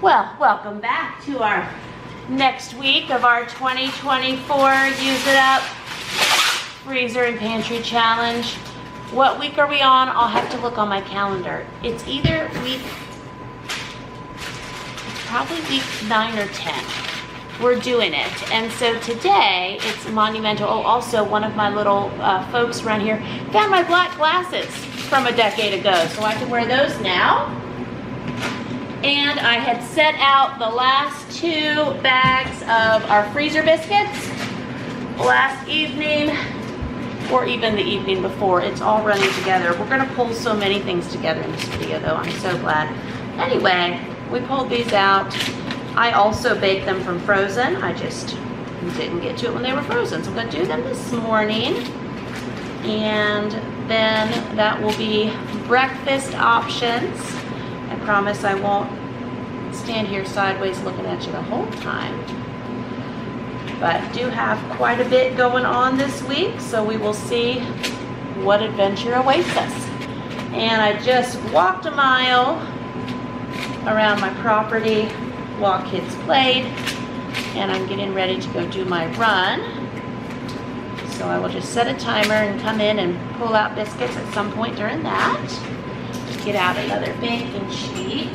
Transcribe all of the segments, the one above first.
Well, welcome back to our next week of our 2024 Use It Up Freezer and Pantry Challenge. What week are we on? I'll have to look on my calendar. It's either probably week 9 or 10. We're doing it. And so today it's monumental. Oh, also one of my little folks around here found my black glasses from a decade ago, so I can wear those now. And I had set out the last 2 bags of our freezer biscuits last evening, or even the evening before. It's all running together. We're gonna pull so many things together in this video though, I'm so glad. Anyway, we pulled these out. I also baked them from frozen. I just didn't get to it when they were frozen. So I'm gonna do them this morning. And then that will be breakfast options. I promise I won't stand here sideways looking at you the whole time. But do have quite a bit going on this week, so we will see what adventure awaits us. And I just walked a mile around my property while kids played, and I'm getting ready to go do my run. So I will just set a timer and come in and pull out biscuits at some point during that. Get out another baking sheet.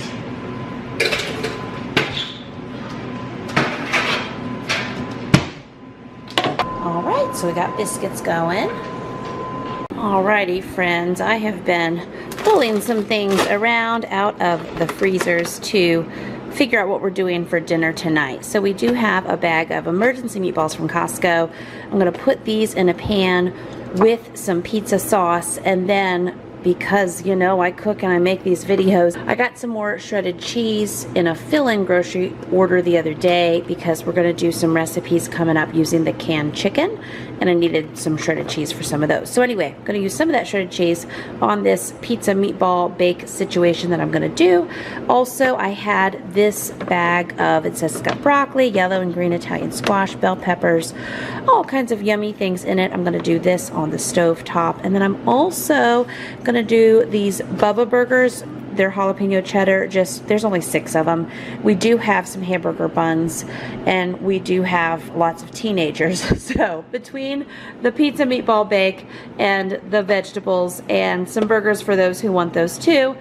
All right, so we got biscuits going. Alrighty, friends, I have been pulling some things around out of the freezers to figure out what we're doing for dinner tonight. So we do have a bag of emergency meatballs from Costco. I'm gonna put these in a pan with some pizza sauce, and then because, you know, I cook and I make these videos, I got some more shredded cheese in a fill-in grocery order the other day because we're gonna do some recipes coming up using the canned chicken, and I needed some shredded cheese for some of those. So anyway, I'm gonna use some of that shredded cheese on this pizza meatball bake situation that I'm gonna do. Also, I had this bag of, it says it's got broccoli, yellow and green Italian squash, bell peppers, all kinds of yummy things in it. I'm gonna do this on the stove top, and then I'm also gonna do these Bubba burgers. They're jalapeno cheddar, there's only 6 of them. We do have some hamburger buns, and we do have lots of teenagers. So between the pizza meatball bake and the vegetables and some burgers for those who want those too,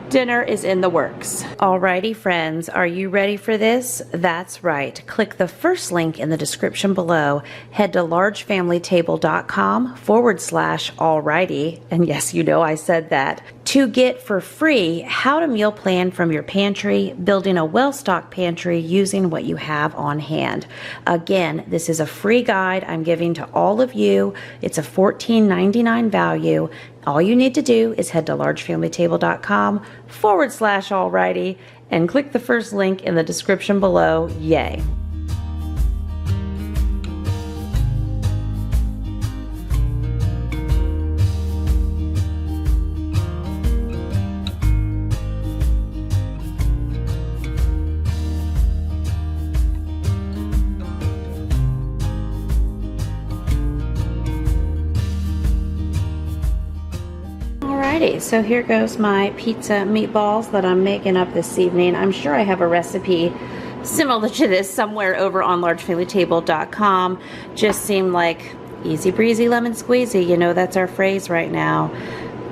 dinner is in the works. Alrighty, friends, are you ready for this? That's right. Click the first link in the description below. Head to largefamilytable.com/alrighty. And yes, you know I said that. To get for free how to meal plan from your pantry, building a well-stocked pantry using what you have on hand. Again, this is a free guide I'm giving to all of you. It's a $14.99 value. All you need to do is head to largefamilytable.com/alrighty and click the first link in the description below. Yay. So here goes my pizza meatballs that I'm making up this evening. I'm sure I have a recipe similar to this somewhere over on largefamilytable.com. Just seemed like easy breezy lemon squeezy. You know, that's our phrase right now.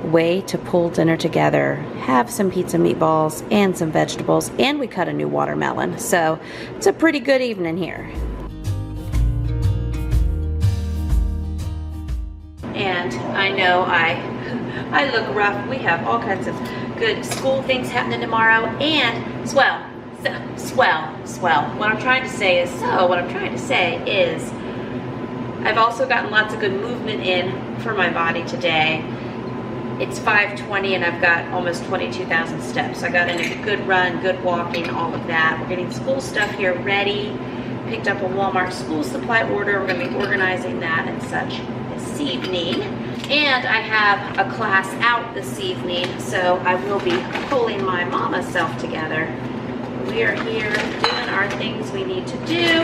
Way to pull dinner together. Have some pizza meatballs and some vegetables, and we cut a new watermelon. So it's a pretty good evening here. And I know I look rough. We have all kinds of good school things happening tomorrow, and swell. What I'm trying to say is I've also gotten lots of good movement in for my body today. It's 5:20 and I've got almost 22,000 steps. I got in a good run, good walking, all of that. We're getting school stuff here ready. Picked up a Walmart school supply order. We're going to be organizing that and such this evening. And I have a class out this evening, so I will be pulling my mama self together. We are here doing our things we need to do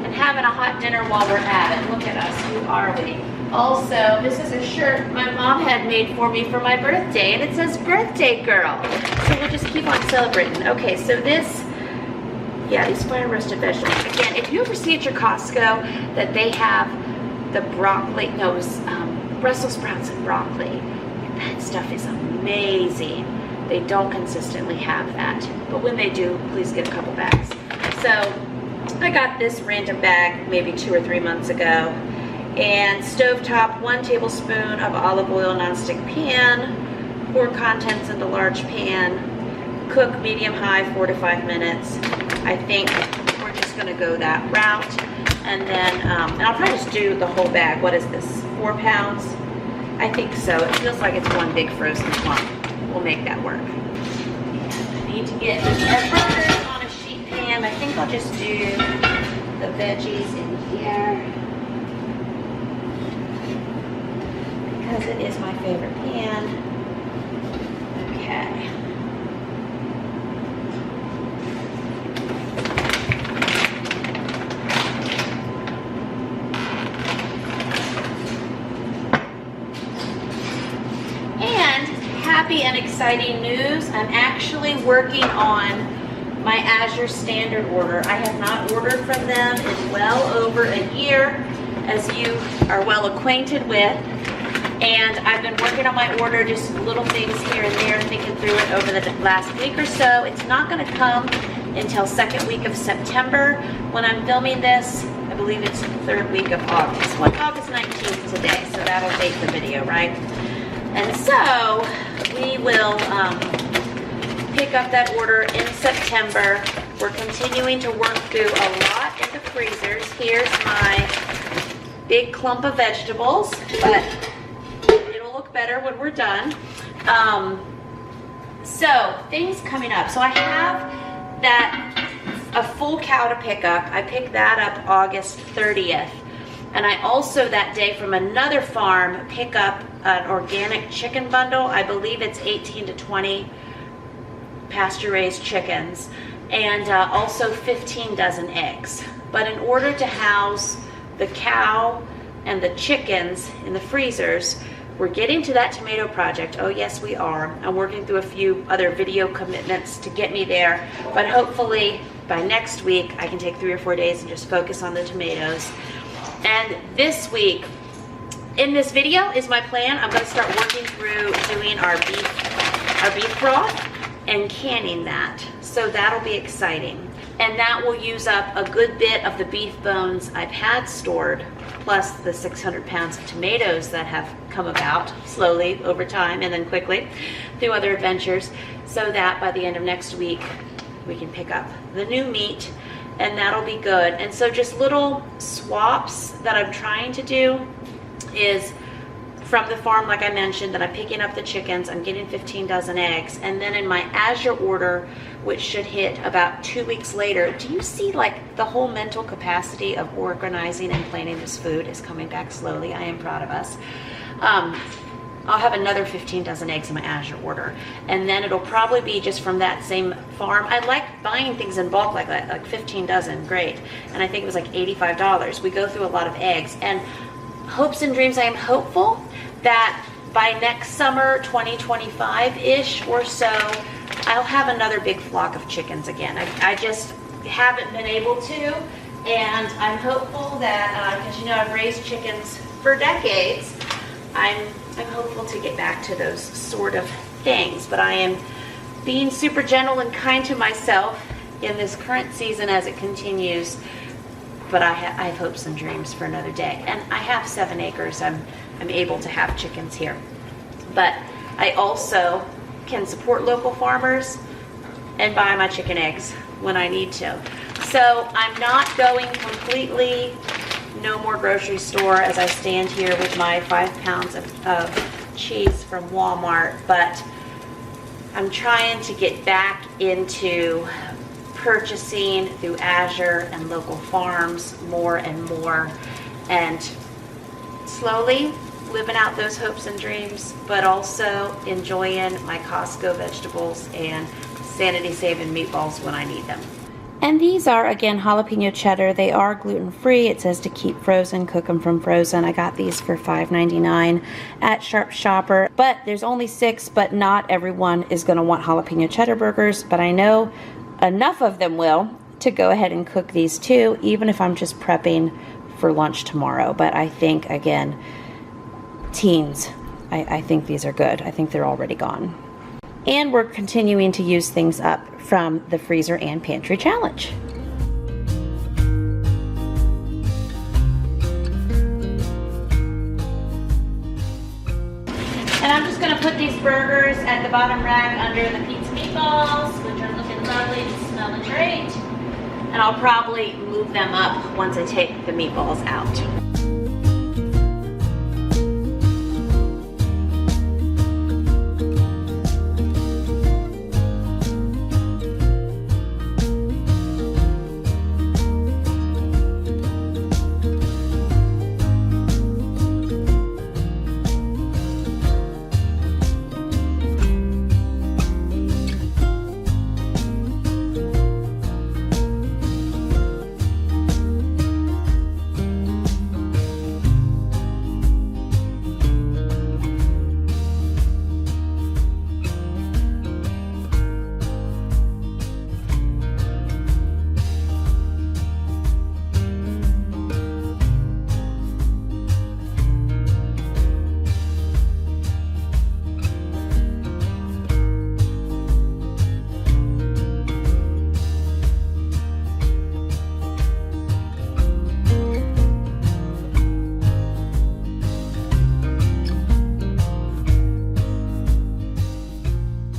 and having a hot dinner while we're at it. Look at us. Who are we? Also, this is a shirt my mom had made for me for my birthday, and it says birthday girl. So we'll just keep on celebrating. Okay, so this, yeah, these fire roasted vegetables. Again, if you ever see at your Costco that they have the broccoli, no, it was Brussels sprouts and broccoli. That stuff is amazing. They don't consistently have that, but when they do, please get a couple bags. So I got this random bag maybe 2 or 3 months ago. And stovetop, 1 tablespoon of olive oil, nonstick pan, pour contents into large pan, cook medium-high 4 to 5 minutes. I think we're just gonna go that route. And then, and I'll probably just do the whole bag. What is this, 4 pounds? I think so. It feels like it's one big frozen clump. We'll make that work. I need to get our burgers on a sheet pan. I think I'll just do the veggies in here, because it is my favorite pan. Okay. And happy and exciting news, I'm actually working on my Azure standard order. I have not ordered from them in well over a year, as you are well acquainted with. And I've been working on my order, just little things here and there, thinking through it over the last week or so. It's not going to come until second week of September. When I'm filming this, I believe it's third week of August. Well, August 19th today, so that'll date the video, right? And so we will pick up that order in September. We're continuing to work through a lot in the freezers. Here's my big clump of vegetables, but better when we're done. So things coming up. So I have that a full cow to pick up. I picked that up August 30th. And I also that day from another farm pick up an organic chicken bundle. I believe it's 18 to 20 pasture-raised chickens, and also 15 dozen eggs. But in order to house the cow and the chickens in the freezers, we're getting to that tomato project. Oh yes, we are. I'm working through a few other video commitments to get me there, but hopefully by next week I can take 3 or 4 days and just focus on the tomatoes. And this week, in this video is my plan. I'm going to start working through doing our beef broth and canning that. So that'll be exciting. And that will use up a good bit of the beef bones I've had stored, plus the 600 pounds of tomatoes that have come about slowly over time and then quickly through other adventures, so that by the end of next week we can pick up the new meat, and that'll be good. And so just little swaps that I'm trying to do is from the farm, like I mentioned, that I'm picking up the chickens, I'm getting 15 dozen eggs, and then in my Azure order, which should hit about 2 weeks later, do you see like the whole mental capacity of organizing and planning this food is coming back slowly? I am proud of us. I'll have another 15 dozen eggs in my Azure order, and then it'll probably be just from that same farm. I like buying things in bulk like that, like 15 dozen, great. And I think it was like $85. We go through a lot of eggs, and hopes and dreams, I am hopeful that by next summer, 2025-ish or so, I'll have another big flock of chickens again. I just haven't been able to, and I'm hopeful that, because you know I've raised chickens for decades, I'm hopeful to get back to those sort of things. But I am being super gentle and kind to myself in this current season as it continues. But I have hopes and dreams for another day. And I have 7 acres. I'm able to have chickens here. But I also can support local farmers and buy my chicken eggs when I need to. So I'm not going completely no more grocery store as I stand here with my 5 pounds of cheese from Walmart, but I'm trying to get back into purchasing through Azure and local farms more and more, and slowly living out those hopes and dreams, but also enjoying my Costco vegetables and sanity saving meatballs when I need them. And these are, again, jalapeno cheddar. They are gluten-free. It says to keep frozen, cook them from frozen. I got these for $5.99 at Sharp Shopper. But there's only 6, but not everyone is going to want jalapeno cheddar burgers. But I know enough of them will to go ahead and cook these too, even if I'm just prepping for lunch tomorrow. But I think, again, teens, I think these are good. I think they're already gone. And we're continuing to use things up from the freezer and pantry challenge. And I'm just going to put these burgers at the bottom rack under the pizza meatballs, which are looking lovely and smelling great. And I'll probably move them up once I take the meatballs out.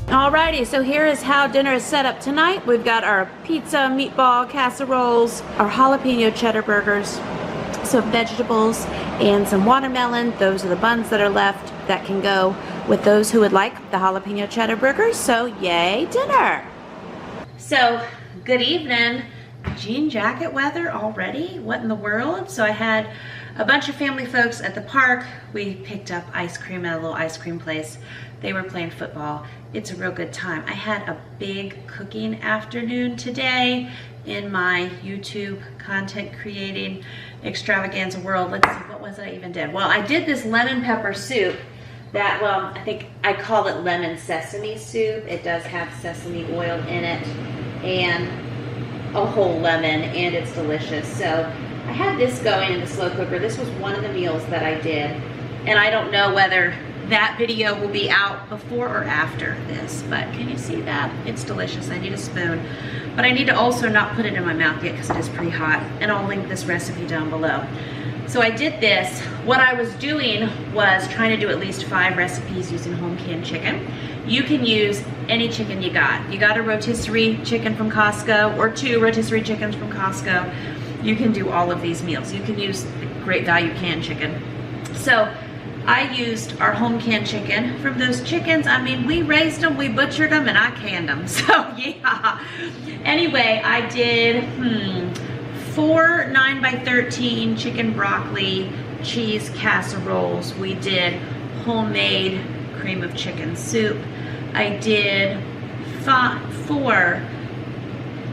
Alrighty, so here is how dinner is set up tonight. We've got our pizza, meatball, casseroles, our jalapeno cheddar burgers, some vegetables, and some watermelon. Those are the buns that are left that can go with those who would like the jalapeno cheddar burgers. So yay, dinner! So, good evening. Jean jacket weather already? What in the world? So I had a bunch of family folks at the park. We picked up ice cream at a little ice cream place. They were playing football. It's a real good time. I had a big cooking afternoon today in my YouTube content creating extravaganza world. Let's see, what was it I even did? Well, I did this lemon pepper soup that, well, I think I call it lemon sesame soup. It does have sesame oil in it and a whole lemon, and it's delicious. So I had this going in the slow cooker. This was one of the meals that I did, and I don't know whether that video will be out before or after this, but can you see that? It's delicious. I need a spoon, but I need to also not put it in my mouth yet because it is pretty hot, and I'll link this recipe down below. So I did this. What I was doing was trying to do at least 5 recipes using home canned chicken. You can use any chicken you got. You got a rotisserie chicken from Costco or 2 rotisserie chickens from Costco. You can do all of these meals. You can use Great Value canned chicken. So I used our home canned chicken from those chickens. I mean, we raised them, we butchered them, and I canned them. So yeah. Anyway, I did 4 9x13 chicken broccoli cheese casseroles. We did homemade cream of chicken soup. I did 4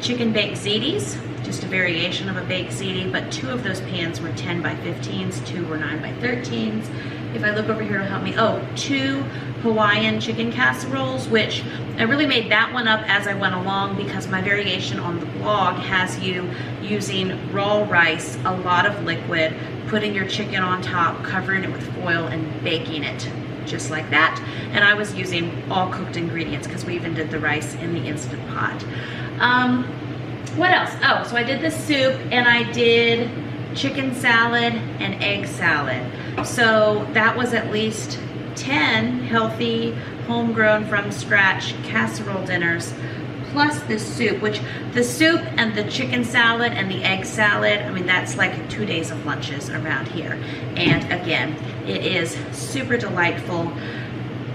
chicken baked ziti's, just a variation of a baked ziti, but 2 of those pans were 10x15s, 2 were 9x13s. If I look over here, it'll help me. Oh, 2 Hawaiian chicken casseroles, which I really made that one up as I went along because my variation on the blog has you using raw rice, a lot of liquid, putting your chicken on top, covering it with foil, and baking it just like that. And I was using all cooked ingredients because we even did the rice in the Instant Pot. What else? Oh, so I did the soup, and I did chicken salad and egg salad. So that was at least 10 healthy, homegrown from scratch casserole dinners, plus this soup, which the soup and the chicken salad and the egg salad, I mean, that's like 2 days of lunches around here. And again, it is super delightful.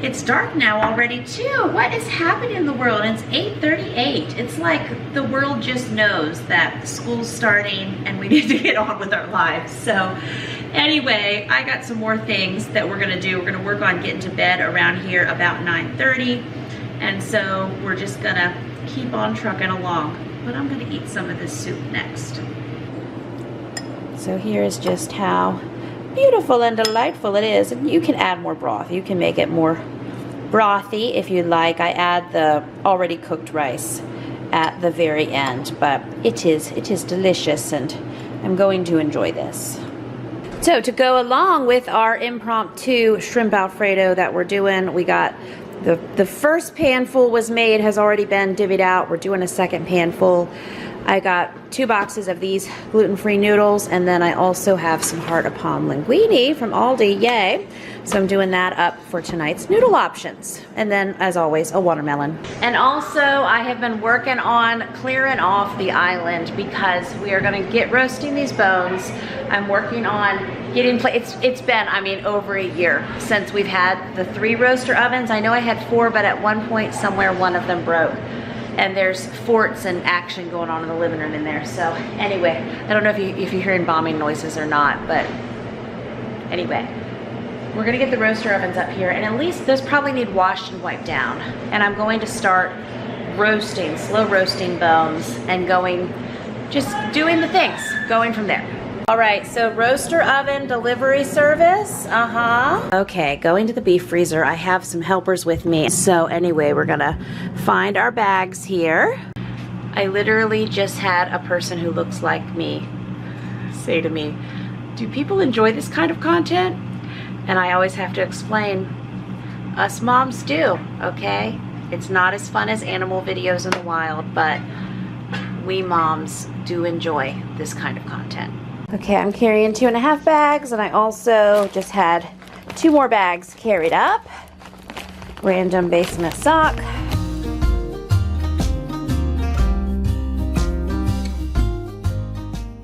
It's dark now already too. What is happening in the world? It's 8:38. It's like the world just knows that school's starting and we need to get on with our lives. So anyway, I got some more things that we're gonna do. We're gonna work on getting to bed around here about 9:30. And so we're just gonna keep on trucking along. but I'm gonna eat some of this soup next. So here's just how beautiful and delightful it is. And you can add more broth. You can make it more brothy if you like. I add the already cooked rice at the very end, but it is delicious, and I'm going to enjoy this. So to go along with our impromptu shrimp Alfredo that we're doing, we got the first pan full was made, has already been divvied out. We're doing a second pan full. I got 2 boxes of these gluten-free noodles, and then I also have some heart of palm linguine from Aldi, yay. So I'm doing that up for tonight's noodle options. And then, as always, a watermelon. And also, I have been working on clearing off the island because we are gonna get roasting these bones. I'm working on getting, it's been, I mean, over a year since we've had the 3 roaster ovens. I know I had 4, but at one point somewhere one of them broke. And there's forts and action going on in the living room in there. So anyway, I don't know if you're hearing bombing noises or not, but anyway, we're gonna get the roaster ovens up here, and at least those probably need washed and wiped down. And I'm going to start roasting, slow roasting bones, and just doing the things, going from there. All right, so roaster oven delivery service, Okay, going to the beef freezer. I have some helpers with me. So anyway, we're gonna find our bags here. I literally just had a person who looks like me say to me, do people enjoy this kind of content? And I always have to explain, us moms do, okay? It's not as fun as animal videos in the wild, but we moms do enjoy this kind of content. Okay, I'm carrying 2.5 bags, and I also just had 2 more bags carried up. Random basement sock.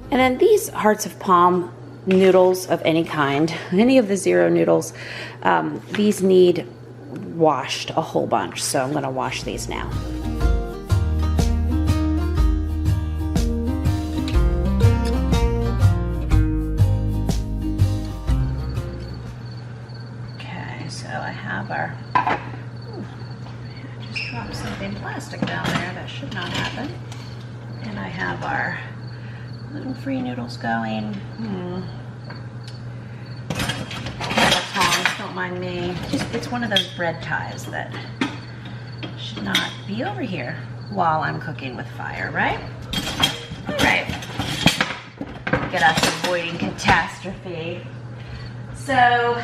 And then these hearts of palm noodles of any kind, any of the zero noodles, these need washed a whole bunch, so I'm gonna wash these now. I just dropped something plastic down there that should not happen. And I have our gluten-free noodles going. Tongs, don't mind me. It's one of those bread ties that should not be over here while I'm cooking with fire, right? All right. Get us avoiding catastrophe. So,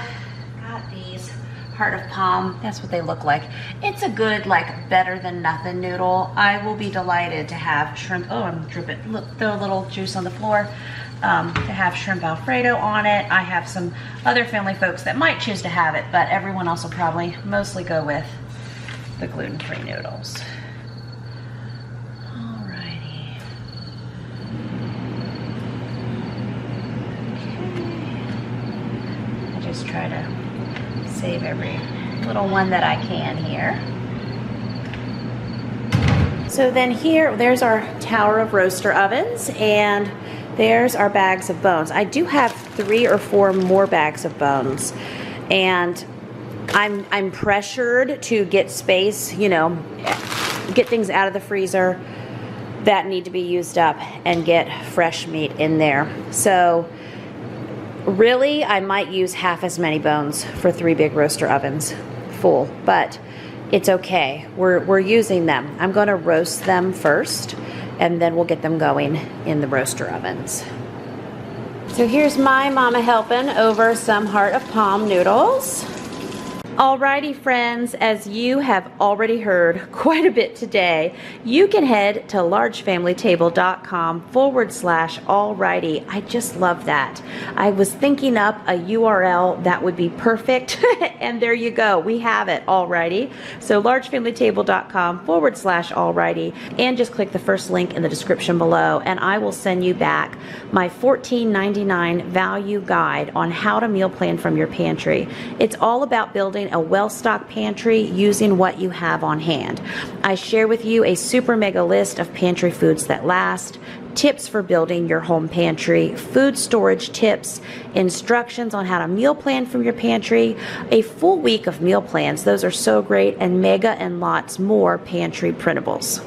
got these heart of palm, that's what they look like. It's a good, like, better than nothing noodle. I will be delighted to have shrimp, oh, I'm dripping, look, throw a little juice on the floor, to have shrimp Alfredo on it. I have some other family folks that might choose to have it, but everyone else will probably mostly go with the gluten-free noodles. Alrighty. Okay. I just try to save every little one that I can here. So then there's our tower of roaster ovens, and there's our bags of bones. I do have 3 or 4 more bags of bones, and I'm pressured to get space, you know, get things out of the freezer that need to be used up and get fresh meat in there. So really, I might use half as many bones for 3 big roaster ovens full, but it's okay. We're using them. I'm going to roast them first, and then we'll get them going in the roaster ovens. So here's my mama helping over some heart of palm noodles. Alrighty friends, as you have already heard quite a bit today, you can head to largefamilytable.com/alrighty. I just love that. I was thinking up a URL that would be perfect, and there you go. We have it, alrighty. So largefamilytable.com/alrighty, and just click the first link in the description below, and I will send you back my $14.99 value guide on how to meal plan from your pantry. It's all about building a well-stocked pantry using what you have on hand. I share with you a super mega list of pantry foods that last, tips for building your home pantry, food storage tips, instructions on how to meal plan from your pantry, a full week of meal plans, those are so great, and mega and lots more pantry printables.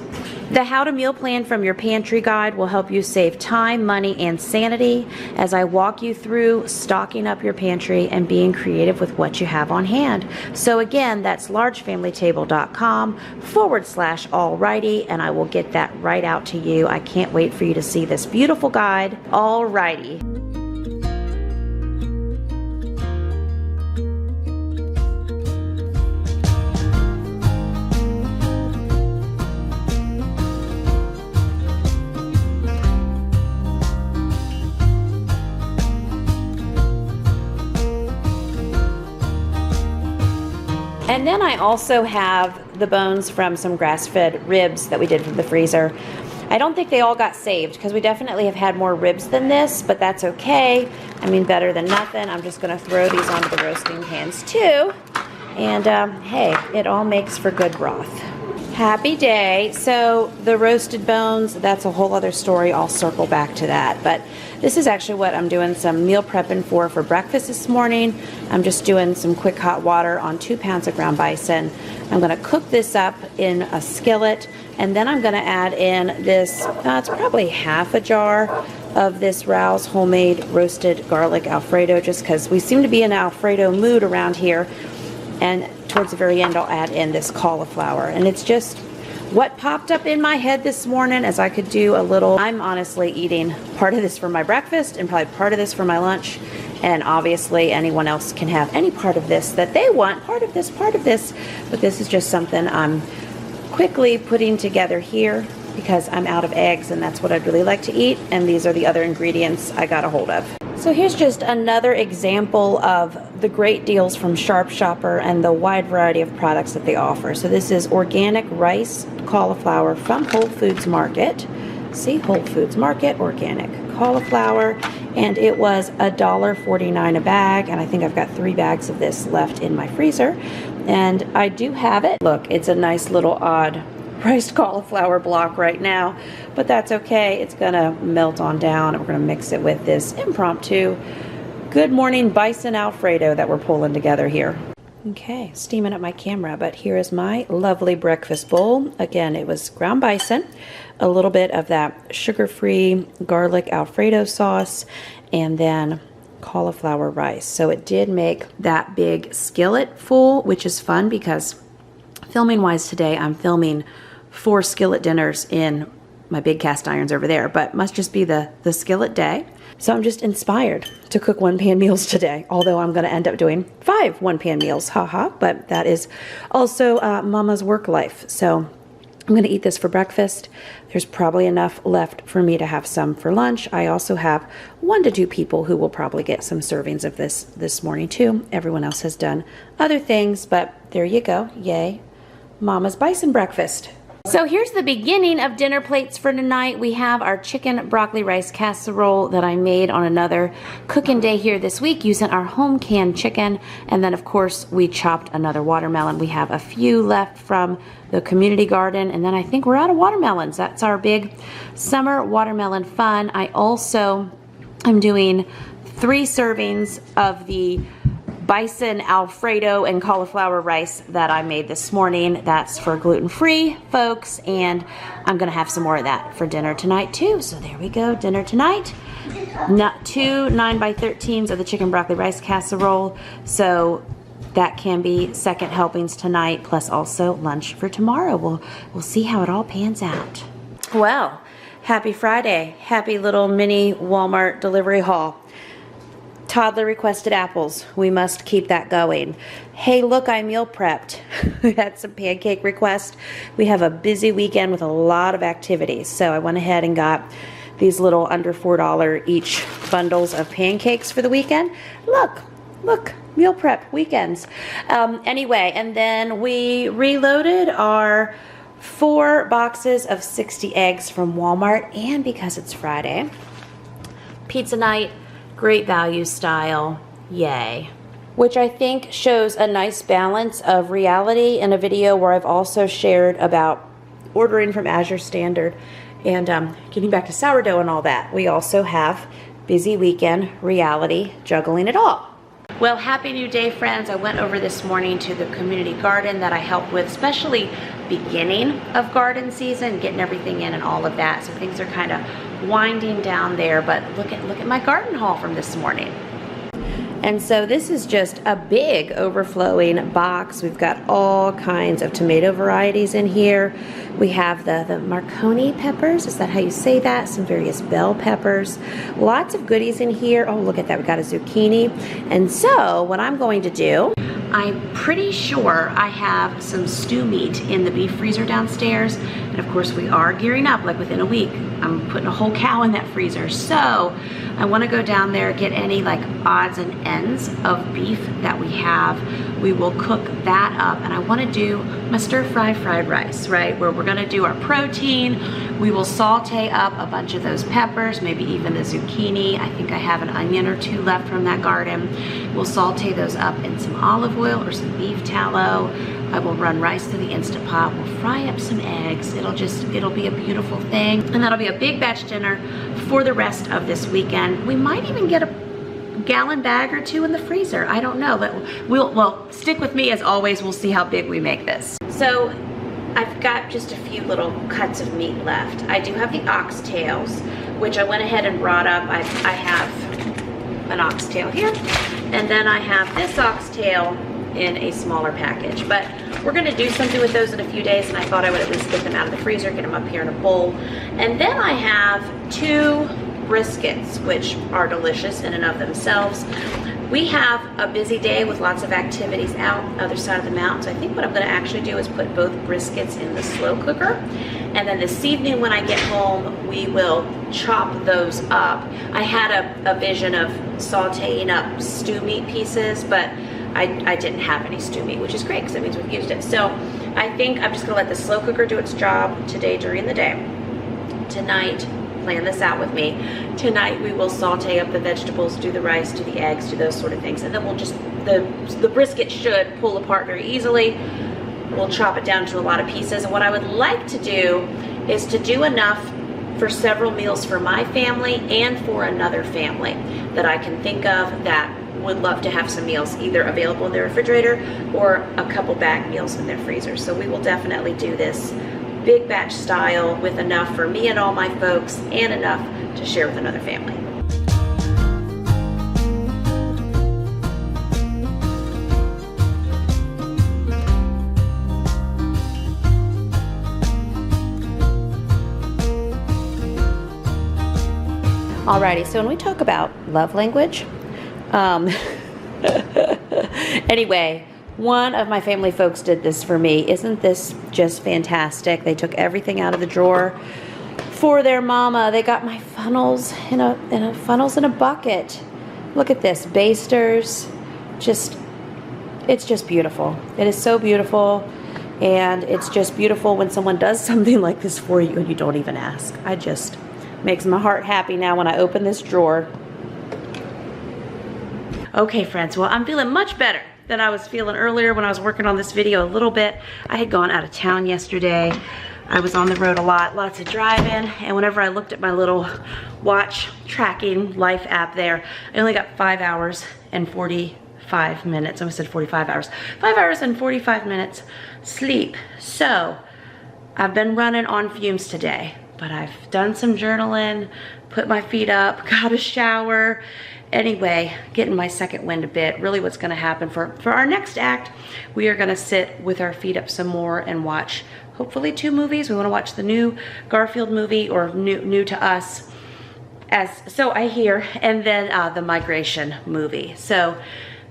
The How to Meal Plan from Your Pantry Guide will help you save time, money, and sanity as I walk you through stocking up your pantry and being creative with what you have on hand. So again, that's largefamilytable.com/alrighty, and I will get that right out to you. I can't wait for you to see this beautiful guide. Alrighty. And then I also have the bones from some grass-fed ribs that we did from the freezer. I don't think they all got saved because we definitely have had more ribs than this, but that's okay. I mean, better than nothing. I'm just gonna throw these onto the roasting pans too. And hey, it all makes for good broth. Happy day. So the roasted bones, that's a whole other story. I'll circle back to that. But this is actually what I'm doing some meal prepping for breakfast this morning. I'm just doing some quick hot water on 2 pounds of ground bison. I'm gonna cook this up in a skillet, and then I'm gonna add in this, it's probably half a jar of this Rouse homemade roasted garlic Alfredo, just because we seem to be in Alfredo mood around here. And towards the very end, I'll add in this cauliflower. And it's just what popped up in my head this morning as I could do a little. I'm honestly eating part of this for my breakfast and probably part of this for my lunch. And obviously anyone else can have any part of this that they want, part of this. But this is just something I'm quickly putting together here because I'm out of eggs and that's what I'd really like to eat. And these are the other ingredients I got a hold of. So here's just another example of the great deals from Sharp Shopper and the wide variety of products that they offer. So this is organic rice cauliflower from Whole Foods Market. See, Whole Foods Market, organic cauliflower. And it was $1.49 a bag. And I think I've got 3 bags of this left in my freezer. And I do have it. Look, it's a nice little odd priced cauliflower block right now, but that's okay. It's gonna melt on down and we're gonna mix it with this impromptu Good Morning Bison Alfredo that we're pulling together here. Okay, steaming up my camera, but here is my lovely breakfast bowl. Again, it was ground bison, a little bit of that sugar-free garlic Alfredo sauce, and then cauliflower rice. So it did make that big skillet full, which is fun because filming wise today, I'm filming 4 skillet dinners in my big cast irons over there, but must just be the skillet day. So I'm just inspired to cook 1-pan meals today, although I'm gonna end up doing 5 1-pan meals, haha, but that is also mama's work life. So I'm gonna eat this for breakfast. There's probably enough left for me to have some for lunch. I also have 1 to 2 people who will probably get some servings of this morning too. Everyone else has done other things, but there you go, yay. Mama's bison breakfast. So here's the beginning of dinner plates for tonight. We have our chicken broccoli rice casserole that I made on another cooking day here this week using our home canned chicken. And then of course we chopped another watermelon. We have a few left from the community garden, and then I think we're out of watermelons. That's our big summer watermelon fun. I also am doing 3 servings of the bison Alfredo and cauliflower rice that I made this morning. That's for gluten-free folks, and I'm gonna have some more of that for dinner tonight too. So there we go, dinner tonight. Not 2 9x13s of the chicken broccoli rice casserole, so that can be second helpings tonight, plus also lunch for tomorrow. We'll see how it all pans out. Well, happy Friday. Happy little mini Walmart delivery haul. Toddler requested apples. We must keep that going. Hey, look, I meal prepped. We had some pancake requests. We have a busy weekend with a lot of activities. So I went ahead and got these little under $4 each bundles of pancakes for the weekend. Look, meal prep weekends. Anyway, and then we reloaded our 4 boxes of 60 eggs from Walmart. And because it's Friday, pizza night, great value style, yay. Which I think shows a nice balance of reality in a video where I've also shared about ordering from Azure Standard and getting back to sourdough and all that. We also have busy weekend reality, juggling it all. Well, happy new day, friends. I went over this morning to the community garden that I help with, especially beginning of garden season, getting everything in and all of that. So things are kind of winding down there, but look at my garden haul from this morning. And so this is just a big overflowing box. We've got all kinds of tomato varieties in here. We have the Marconi peppers, is that how you say that? Some various bell peppers. Lots of goodies in here. Oh, look at that, we got a zucchini. And so what I'm going to do, I'm pretty sure I have some stew meat in the beef freezer downstairs. And of course we are gearing up, like within a week, I'm putting a whole cow in that freezer. So I want to go down there, get any like odds and ends of beef that we have. We will cook that up, and I want to do my stir-fry fried rice, right? Where we're going to do our protein. We will saute up a bunch of those peppers, maybe even the zucchini. I think I have an onion or two left from that garden. We'll saute those up in some olive oil or some beef tallow. I will run rice through the Instant Pot. We'll fry up some eggs. It'll be a beautiful thing. And that'll be a big batch dinner for the rest of this weekend. We might even get a gallon bag or two in the freezer. I don't know, but well, stick with me as always. We'll see how big we make this. So I've got just a few little cuts of meat left. I do have the oxtails, which I went ahead and brought up. I have an oxtail here, and then I have this oxtail in a smaller package, but we're going to do something with those in a few days, and I thought I would at least get them out of the freezer, get them up here in a bowl. And then I have 2 briskets, which are delicious in and of themselves. We have a busy day with lots of activities out other side of the mountain, so I think what I'm going to actually do is put both briskets in the slow cooker, and then this evening when I get home we will chop those up. I had a vision of sauteing up stew meat pieces, but I didn't have any stew meat, which is great because that means we've used it. So I think I'm just going to let the slow cooker do its job today during the day. Tonight, plan this out with me. Tonight we will saute up the vegetables, do the rice, do the eggs, do those sort of things, and then we'll just, the brisket should pull apart very easily. We'll chop it down to a lot of pieces, and what I would like to do is to do enough for several meals for my family and for another family that I can think of that would love to have some meals either available in their refrigerator or a couple bag meals in their freezer. So we will definitely do this big batch style with enough for me and all my folks and enough to share with another family. Alrighty, so when we talk about love language, anyway, one of my family folks did this for me. Isn't this just fantastic? They took everything out of the drawer for their mama. They got my funnels in a bucket. Look at this, basters. It's just beautiful. It is so beautiful, and it's just beautiful when someone does something like this for you and you don't even ask. Makes my heart happy now when I open this drawer. Okay, friends, well, I'm feeling much better than I was feeling earlier when I was working on this video a little bit. I had gone out of town yesterday. I was on the road a lot, lots of driving, and whenever I looked at my little watch tracking life app there, I only got 5 hours and 45 minutes. I almost said 45 hours. 5 hours and 45 minutes sleep. So I've been running on fumes today, but I've done some journaling, put my feet up, got a shower. Anyway, getting my second wind a bit. Really what's gonna happen for our next act, we are gonna sit with our feet up some more and watch hopefully 2 movies. We wanna watch the new Garfield movie, or new to us, so I hear, and then the Migration movie. So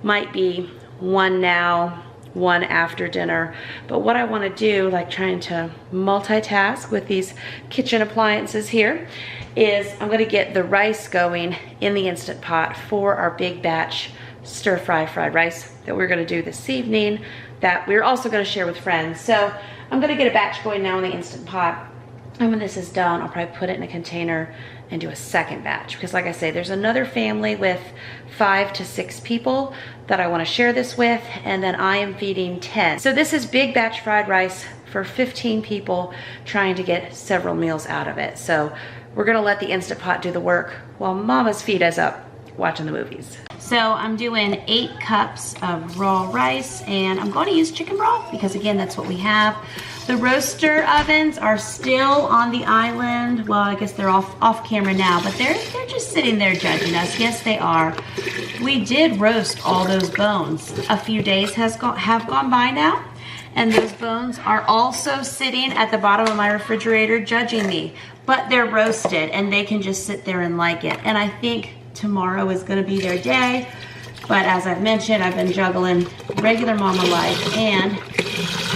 might be one now, one after dinner. But what I want to do, like trying to multitask with these kitchen appliances here, is I'm going to get the rice going in the Instant Pot for our big batch stir-fry fried rice that we're going to do this evening, that we're also going to share with friends. So I'm going to get a batch going now in the Instant Pot, and when this is done, I'll probably put it in a container and do a second batch, because like I say, there's another family with 5 to 6 people that I want to share this with, and then I am feeding 10. So this is big batch fried rice for 15 people, trying to get several meals out of it. So we're gonna let the Instant Pot do the work while Mama's feet us up watching the movies. So I'm doing 8 cups of raw rice, and I'm going to use chicken broth because again, that's what we have. The roaster ovens are still on the island. Well, I guess they're off camera now, but they're just sitting there judging us. Yes, they are. We did roast all those bones. A few days have gone by now, and those bones are also sitting at the bottom of my refrigerator judging me. But they're roasted, and they can just sit there and like it. And I think tomorrow is going to be their day. But as I've mentioned, I've been juggling regular mama life and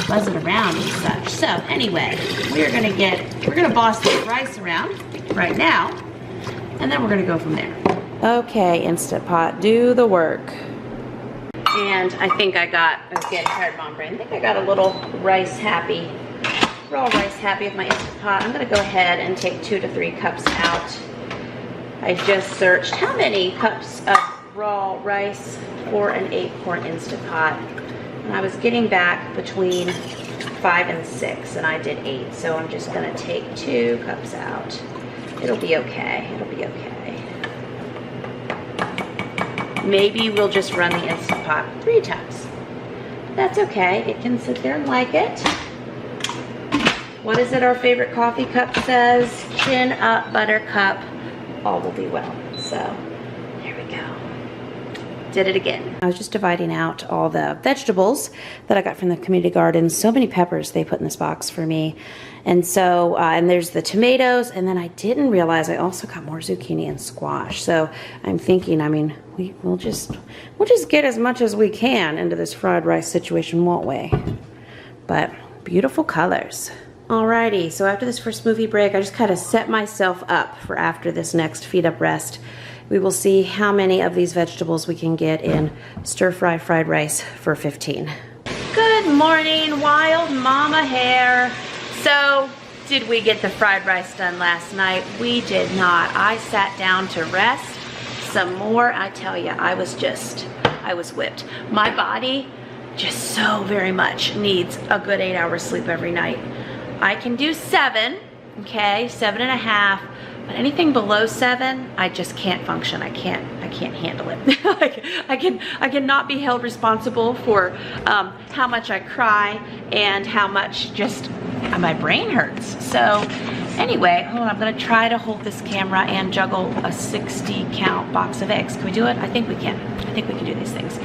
buzzing around and such. So anyway, we're gonna boss this rice around right now, and then we're gonna go from there. Okay, Instant Pot, do the work. And I think I got, I was getting tired, Mom Brain. I think I got a little rice happy, raw rice happy with my Instant Pot. I'm gonna go ahead and take 2 to 3 cups out. I just searched how many cups of raw rice for an 8-quart Instant Pot. And I was getting back between 5 and 6, and I did 8. So I'm just gonna take 2 cups out. It'll be okay, it'll be okay. Maybe we'll just run the Instant Pot 3 times. That's okay, it can sit there and like it. What is it our favorite coffee cup says? Chin up, buttercup, all will be well. So, there we go. Did it again. I was just dividing out all the vegetables that I got from the community garden. So many peppers they put in this box for me. And so, and there's the tomatoes, and then I didn't realize I also got more zucchini and squash. So I'm thinking, I mean, we'll just get as much as we can into this fried rice situation, won't we? But beautiful colors. Alrighty, so after this first movie break, I just kind of set myself up for after this next feed up rest. We will see how many of these vegetables we can get in stir-fry fried rice for 15. Good morning, wild mama hair. So, did we get the fried rice done last night? We did not. I sat down to rest some more. I tell you, I was whipped. My body just so very much needs a good 8 hours sleep every night. I can do 7, okay, 7.5. But anything below 7, I just can't function. I can't handle it. I cannot be held responsible for how much I cry and how much just my brain hurts. So anyway, hold on, I'm gonna try to hold this camera and juggle a 60 count box of eggs. Can we do it? I think we can. I think we can do these things.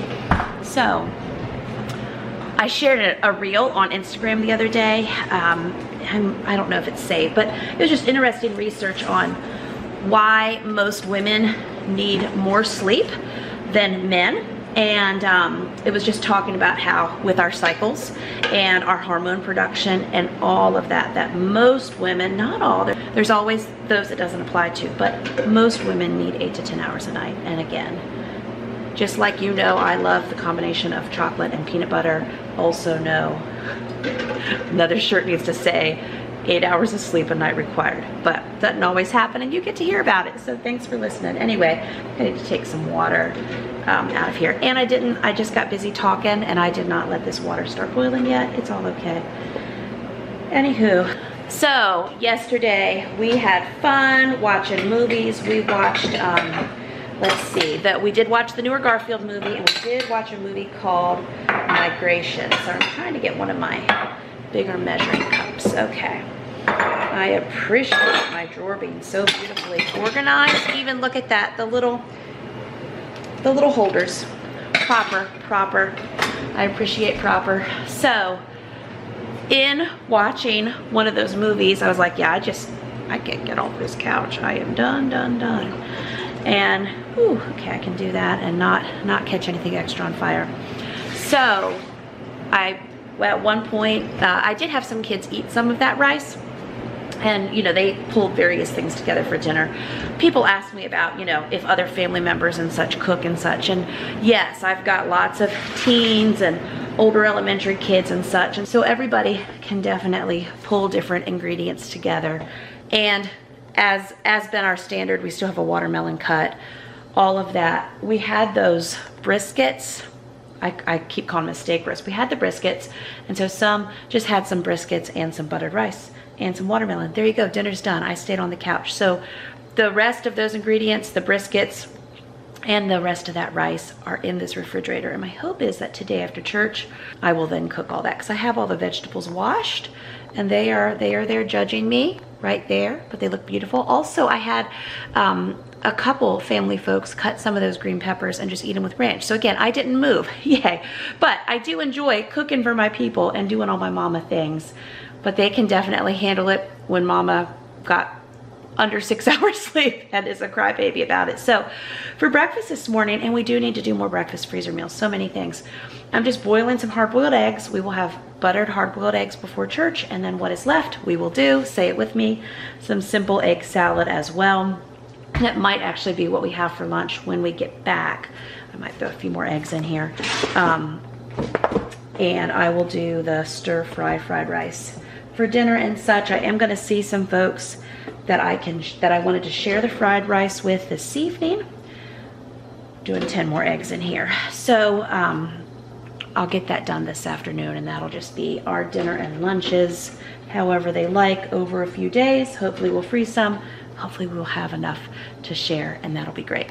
So I shared a reel on Instagram the other day. I don't know if it's saved, but it was just interesting research on why most women need more sleep than men. And it was just talking about how with our cycles and our hormone production and all of that, that most women, not all, there's always those it doesn't apply to, but most women need 8 to 10 hours a night. And again, just like you know, I love the combination of chocolate and peanut butter. Also know, another shirt needs to say 8 hours of sleep a night required, but doesn't always happen, and you get to hear about it. So thanks for listening. Anyway, I need to take some water out of here. And I just got busy talking, and I did not let this water start boiling yet. It's all okay. Anywho, so yesterday we had fun watching movies. We watched, let's see, we did watch the newer Garfield movie, and we did watch a movie called Migration. So I'm trying to get one of my bigger measuring cups. Okay. I appreciate my drawer being so beautifully organized. Even look at that, the little holders. Proper. I appreciate proper. So, in watching one of those movies, I was like, yeah, I can't get off this couch. I am done. And, whew, okay, I can do that and not catch anything extra on fire. So, at one point, I did have some kids eat some of that rice. And, you know, they pulled various things together for dinner. People ask me about, you know, if other family members and such cook and such. And yes, I've got lots of teens and older elementary kids and such. And so everybody can definitely pull different ingredients together. And as been our standard, we still have a watermelon cut, all of that. We had those briskets. I keep calling them steak roast. We had the briskets, and so some just had some briskets and some buttered rice and some watermelon. There you go, dinner's done. I stayed on the couch. So the rest of those ingredients, the briskets, and the rest of that rice are in this refrigerator. And my hope is that today after church, I will then cook all that, because I have all the vegetables washed and they are there judging me right there, but they look beautiful. Also, I had a couple family folks cut some of those green peppers and just eat them with ranch. So again, I didn't move, yay. But I do enjoy cooking for my people and doing all my mama things, but they can definitely handle it when mama got under 6 hours sleep and is a crybaby about it. So for breakfast this morning, and we do need to do more breakfast freezer meals, so many things. I'm just boiling some hard-boiled eggs. We will have buttered hard-boiled eggs before church, and then what is left, we will do, say it with me, some simple egg salad as well. And it might actually be what we have for lunch when we get back. I might throw a few more eggs in here. And I will do the stir-fry fried rice for dinner and such. I am gonna see some folks that I wanted to share the fried rice with this evening. Doing 10 more eggs in here. So I'll get that done this afternoon, and that'll just be our dinner and lunches, however they like, over a few days. Hopefully we'll freeze some. Hopefully we'll have enough to share, and that'll be great.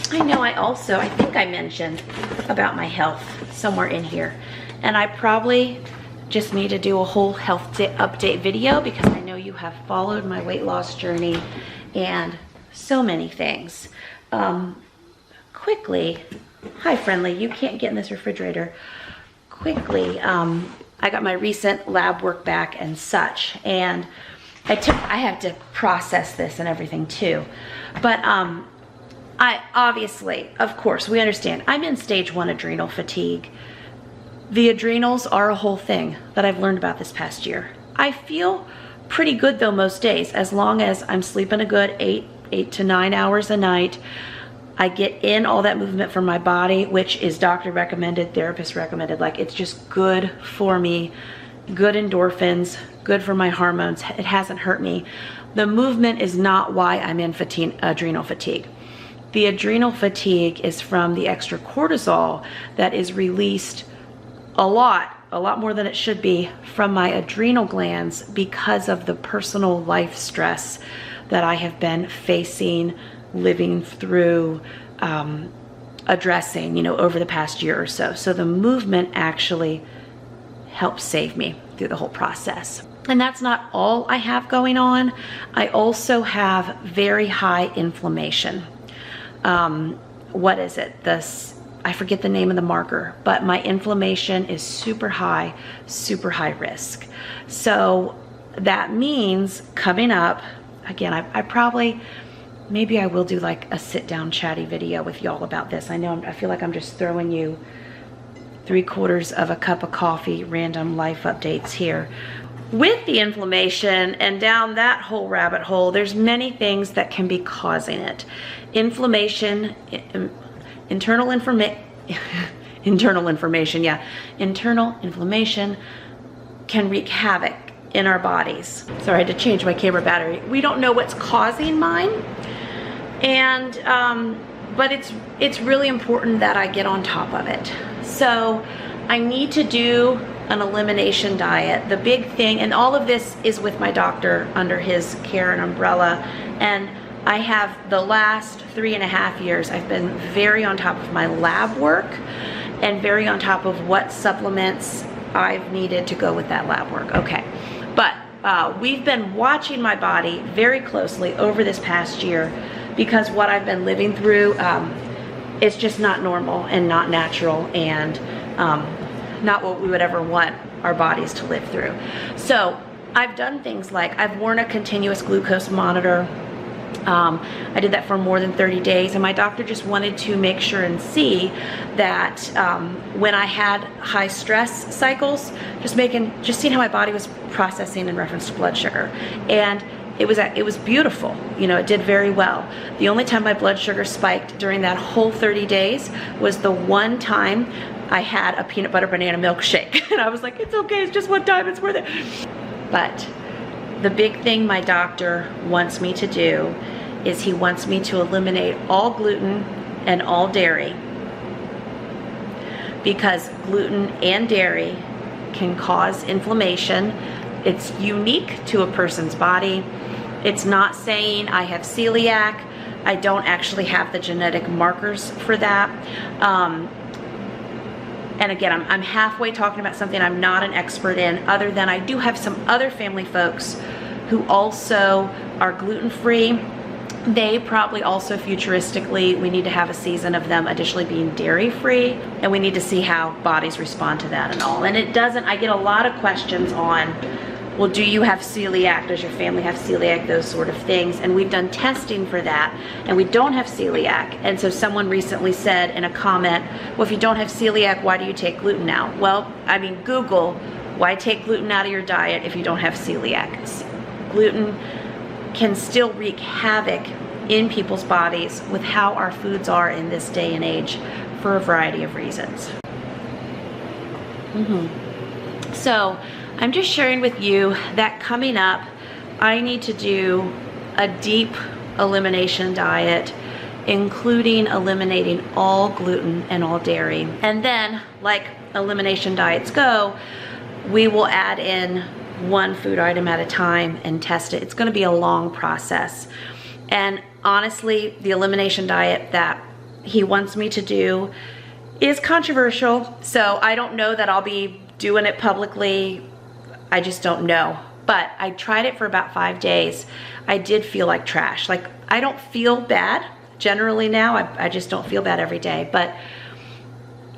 I know I think I mentioned about my health somewhere in here, and I probably just need to do a whole health update video, because I know you have followed my weight loss journey and so many things. Quickly, hi friendly, you can't get in this refrigerator. Quickly, I got my recent lab work back and such, and I had to process this and everything too. But I obviously, of course, we understand I'm in stage 1 adrenal fatigue. The adrenals are a whole thing that I've learned about this past year. I feel pretty good though most days, as long as I'm sleeping a good 8 to 9 hours a night. I get in all that movement from my body, which is doctor recommended, therapist recommended. Like, it's just good for me, good endorphins, good for my hormones. It hasn't hurt me. The movement is not why I'm in adrenal fatigue. The adrenal fatigue is from the extra cortisol that is released a lot more than it should be from my adrenal glands, because of the personal life stress that I have been facing, living through, addressing, over the past year or so. So the movement actually helps save me through the whole process. And that's not all I have going on. I also have very high inflammation. What is it? I forget the name of the marker, but my inflammation is super high risk. So that means coming up, again, maybe I will do like a sit down chatty video with y'all about this. I feel like I'm just throwing you 3/4 of a cup of coffee, random life updates here. With the inflammation and down that whole rabbit hole, there's many things that can be causing it. Inflammation, internal inflammation can wreak havoc in our bodies. Sorry, I had to change my camera battery. We don't know what's causing mine, and but it's really important that I get on top of it. So I need to do an elimination diet. The big thing, and all of this is with my doctor under his care and umbrella, and I have the last 3.5 years, I've been very on top of my lab work and very on top of what supplements I've needed to go with that lab work. Okay, but we've been watching my body very closely over this past year, because what I've been living through is just not normal and not natural, and not what we would ever want our bodies to live through. So I've done things like I've worn a continuous glucose monitor. I did that for more than 30 days, and my doctor just wanted to make sure and see that when I had high stress cycles, just seeing how my body was processing in reference to blood sugar. And it was beautiful, it did very well. The only time my blood sugar spiked during that whole 30 days was the one time I had a peanut butter banana milkshake. And I was like, it's okay, it's just one time, it's worth it. But the big thing my doctor wants me to do is he wants me to eliminate all gluten and all dairy, because gluten and dairy can cause inflammation. It's unique to a person's body. It's not saying I have celiac, I don't actually have the genetic markers for that. And again, I'm halfway talking about something I'm not an expert in, other than I do have some other family folks who also are gluten-free. They probably also futuristically, we need to have a season of them additionally being dairy-free, and we need to see how bodies respond to that and all. And it doesn't, I get a lot of questions on, well, do you have celiac? Does your family have celiac? Those sort of things. And we've done testing for that, and we don't have celiac. And so someone recently said in a comment, well, if you don't have celiac, why do you take gluten now? Well, I mean, Google, why take gluten out of your diet if you don't have celiac? Gluten can still wreak havoc in people's bodies with how our foods are in this day and age for a variety of reasons. So I'm just sharing with you that coming up, I need to do a deep elimination diet, including eliminating all gluten and all dairy. And then, like elimination diets go, we will add in one food item at a time and test it. It's going to be a long process. And honestly, the elimination diet that he wants me to do is controversial. So I don't know that I'll be doing it publicly. I just don't know. But I tried it for about 5 days. I did feel like trash. Like, I don't feel bad generally now. I just don't feel bad every day. But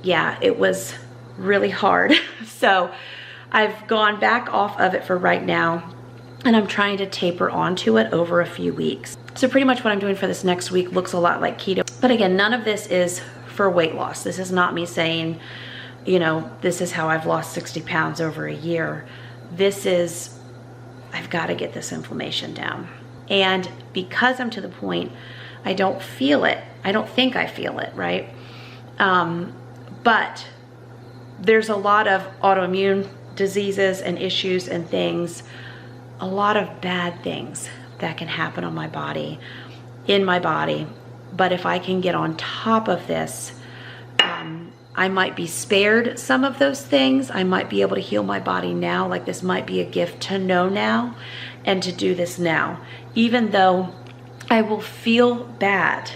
yeah, it was really hard. So I've gone back off of it for right now, and I'm trying to taper onto it over a few weeks. So pretty much what I'm doing for this next week looks a lot like keto. But again, none of this is for weight loss. This is not me saying, you know, this is how I've lost 60 pounds over a year. This is, I've got to get this inflammation down. And because I'm to the point, I don't feel it. I don't think I feel it, right? But there's a lot of autoimmune diseases and issues and things, a lot of bad things that can happen on my body, in my body. But if I can get on top of this, I might be spared some of those things. I might be able to heal my body now. Like, this might be a gift to know now and to do this now, even though I will feel bad.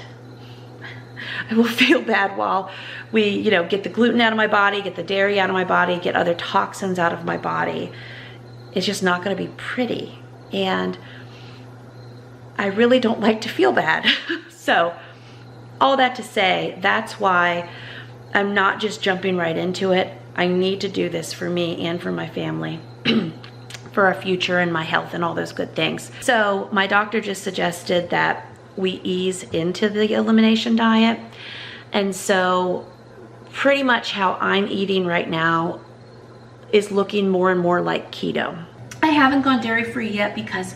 I will feel bad while we, you know, get the gluten out of my body, get the dairy out of my body, get other toxins out of my body. It's just not going to be pretty. And I really don't like to feel bad. So all that to say, that's why I'm not just jumping right into it. I need to do this for me and for my family, for our future and my health and all those good things. So my doctor just suggested that we ease into the elimination diet. And so pretty much how I'm eating right now is looking more and more like keto. I haven't gone dairy-free yet because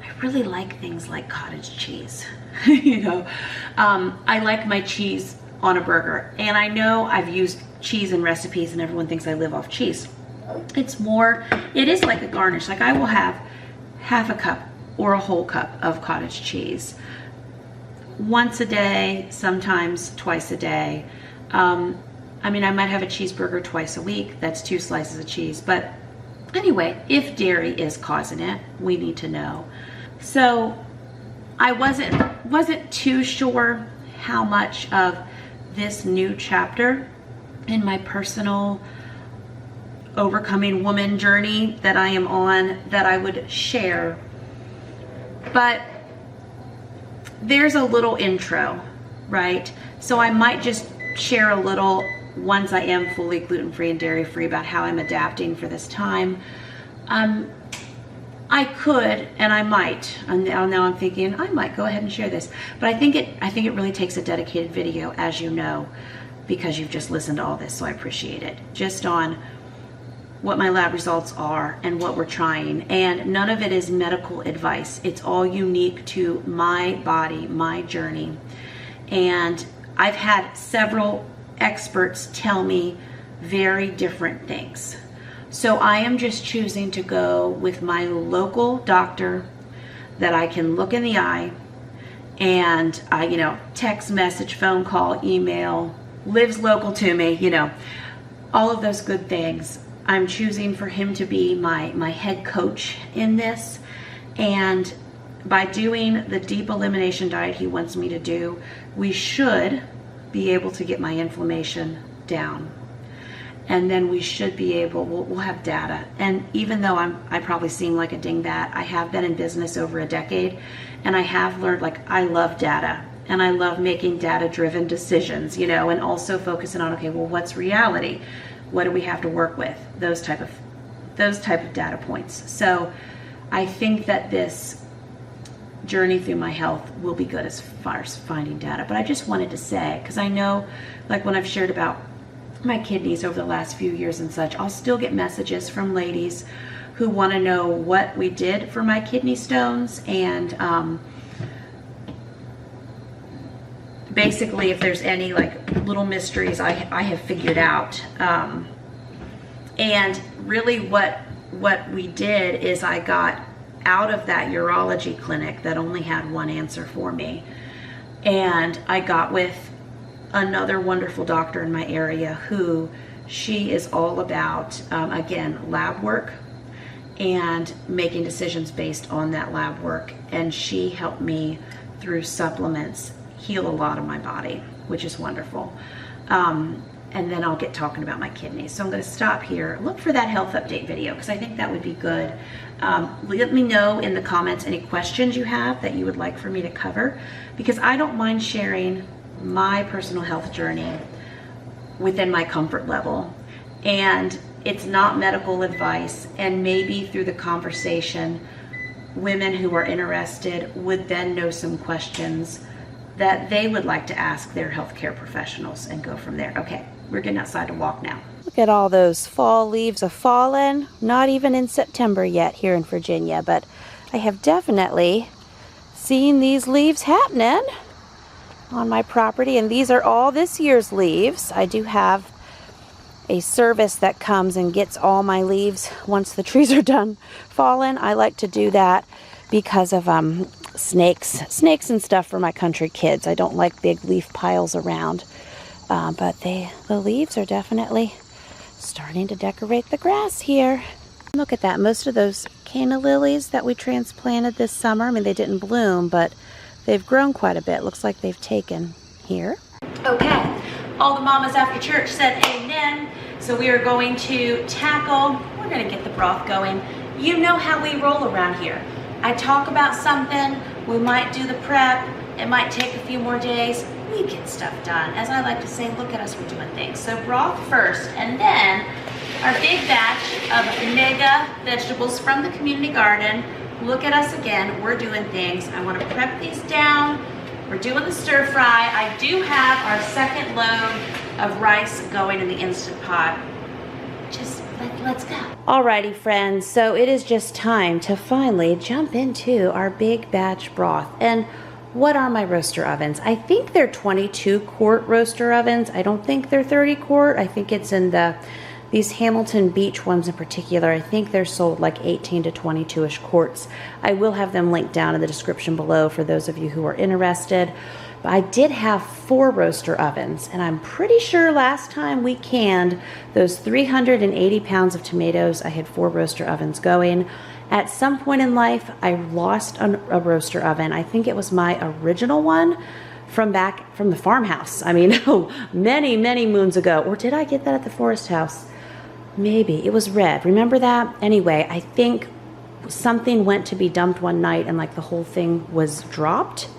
I really like things like cottage cheese. You know, I like my cheese on a burger. And I know I've used cheese in recipes and everyone thinks I live off cheese. It's more, it is like a garnish. Like, I will have half a cup or a whole cup of cottage cheese once a day, sometimes twice a day. I mean, I might have a cheeseburger twice a week. That's 2 slices of cheese. But anyway, if dairy is causing it, we need to know. So I wasn't too sure how much of this new chapter in my personal overcoming woman journey that I am on that I would share. But there's a little intro, right? So I might just share a little once I am fully gluten-free and dairy-free about how I'm adapting for this time. I could, and I might, and now I'm thinking I might go ahead and share this, but I think it really takes a dedicated video, as you know, because you've just listened to all this, so I appreciate it. Just on what my lab results are and what we're trying, and none of it is medical advice. It's all unique to my body, my journey, and I've had several experts tell me very different things. So I am just choosing to go with my local doctor that I can look in the eye and you know, text message, phone call, email, lives local to me, you know, all of those good things. I'm choosing for him to be my head coach in this, and by doing the deep elimination diet he wants me to do, we should be able to get my inflammation down. And then we should be able, we'll have data. And even though I probably seem like a dingbat, I have been in business over a decade, and I have learned, like, I love data, and I love making data-driven decisions, you know, and also focusing on, okay, well, what's reality? What do we have to work with? Those type of data points. So I think that this journey through my health will be good as far as finding data. But I just wanted to say, because I know, like, when I've shared about my kidneys over the last few years and such, I'll still get messages from ladies who want to know what we did for my kidney stones, and basically if there's any like little mysteries I have figured out. And really what we did is I got out of that urology clinic that only had one answer for me, and I got with another wonderful doctor in my area who, she is all about, again, lab work and making decisions based on that lab work. And she helped me through supplements heal a lot of my body, which is wonderful. And then I'll get talking about my kidneys. So I'm going to stop here. Look for that health update video, because I think that would be good. Let me know in the comments any questions you have that you would like for me to cover, because I don't mind sharing my personal health journey within my comfort level. And it's not medical advice, and maybe through the conversation, women who are interested would then know some questions that they would like to ask their healthcare professionals, and go from there. Okay, we're getting outside to walk now. Look at all those fall leaves have fallen. Not even in September yet here in Virginia, but I have definitely seen these leaves happening on my property, and these are all this year's leaves. I do have a service that comes and gets all my leaves once the trees are done falling. I like to do that because of snakes and stuff for my country kids. I don't like big leaf piles around, but the leaves are definitely starting to decorate the grass here. Look at that. Most of those canna lilies that we transplanted this summer, I mean, they didn't bloom, but they've grown quite a bit. Looks like they've taken here. Okay, all the mamas after church said amen. So we are going to we're going to get the broth going. You know how we roll around here. I talk about something, we might do the prep, it might take a few more days. We get stuff done. As I like to say, look at us, we're doing things. So broth first, and then our big batch of mega vegetables from the community garden. Look at us again, we're doing things. I want to prep these down. We're doing the stir fry. I do have our second load of rice going in the Instant Pot. Just let's go. Alrighty friends, so it is just time to finally jump into our big batch broth. And what are my roaster ovens? I think they're 22 quart roaster ovens. I don't think they're 30 quart. I think it's in these Hamilton Beach ones in particular. I think they're sold like 18 to 22-ish quarts. I will have them linked down in the description below for those of you who are interested. But I did have 4 roaster ovens, and I'm pretty sure last time we canned those 380 pounds of tomatoes, I had 4 roaster ovens going. At some point in life, I lost a roaster oven. I think it was my original one from the farmhouse. I mean, many, many moons ago. Or did I get that at the forest house? Maybe. It was red. Remember that? Anyway, I think something went to be dumped one night and like the whole thing was dropped.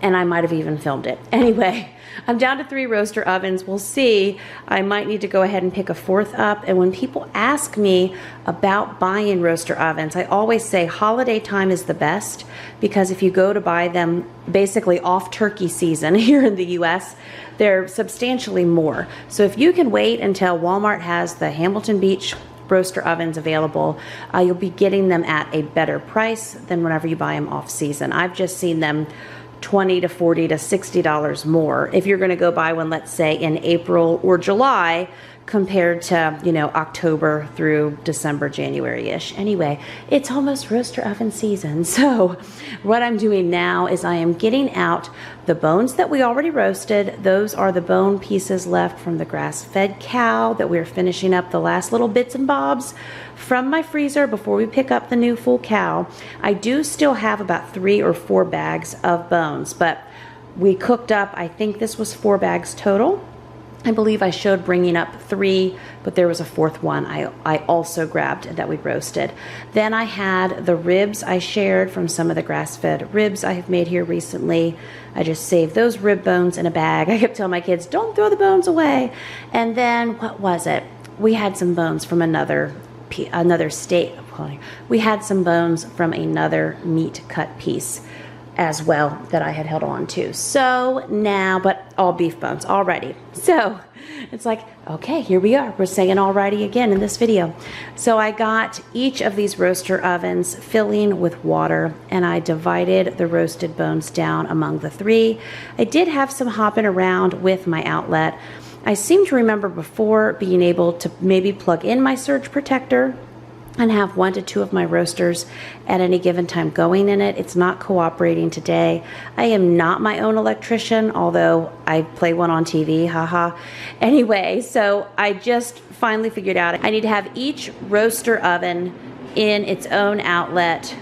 And I might have even filmed it. Anyway, I'm down to 3 roaster ovens. We'll see. I might need to go ahead and pick a 4th up. And when people ask me about buying roaster ovens, I always say holiday time is the best, because if you go to buy them basically off turkey season here in the US, they're substantially more. So if you can wait until Walmart has the Hamilton Beach roaster ovens available, you'll be getting them at a better price than whenever you buy them off season. I've just seen them $20 to $40 to $60 more. If you're going to go buy one, let's say in April or July, compared to, you know, October through December, January-ish. Anyway, it's almost roaster oven season. So what I'm doing now is I am getting out the bones that we already roasted. Those are the bone pieces left from the grass-fed cow that we're finishing up the last little bits and bobs from my freezer before we pick up the new full cow. I do still have about 3 or 4 bags of bones, but we cooked up, I think this was 4 bags total. I believe I showed bringing up 3, but there was a 4th one I also grabbed that we roasted. Then I had the ribs I shared from some of the grass-fed ribs I have made here recently. I just saved those rib bones in a bag. I kept telling my kids, don't throw the bones away. And then, what was it? We had some bones from another state. We had some bones from another meat cut piece as well that I had held on to. So now, but all beef bones already. So it's like, okay, here we are. We're saying alrighty again in this video. So I got each of these roaster ovens filling with water, and I divided the roasted bones down among the 3. I did have some hopping around with my outlet. I seem to remember before being able to maybe plug in my surge protector and have 1 to 2 of my roasters at any given time going in it. It's not cooperating today. I am not my own electrician, although I play one on TV, haha. Anyway, so I just finally figured out I need to have each roaster oven in its own outlet.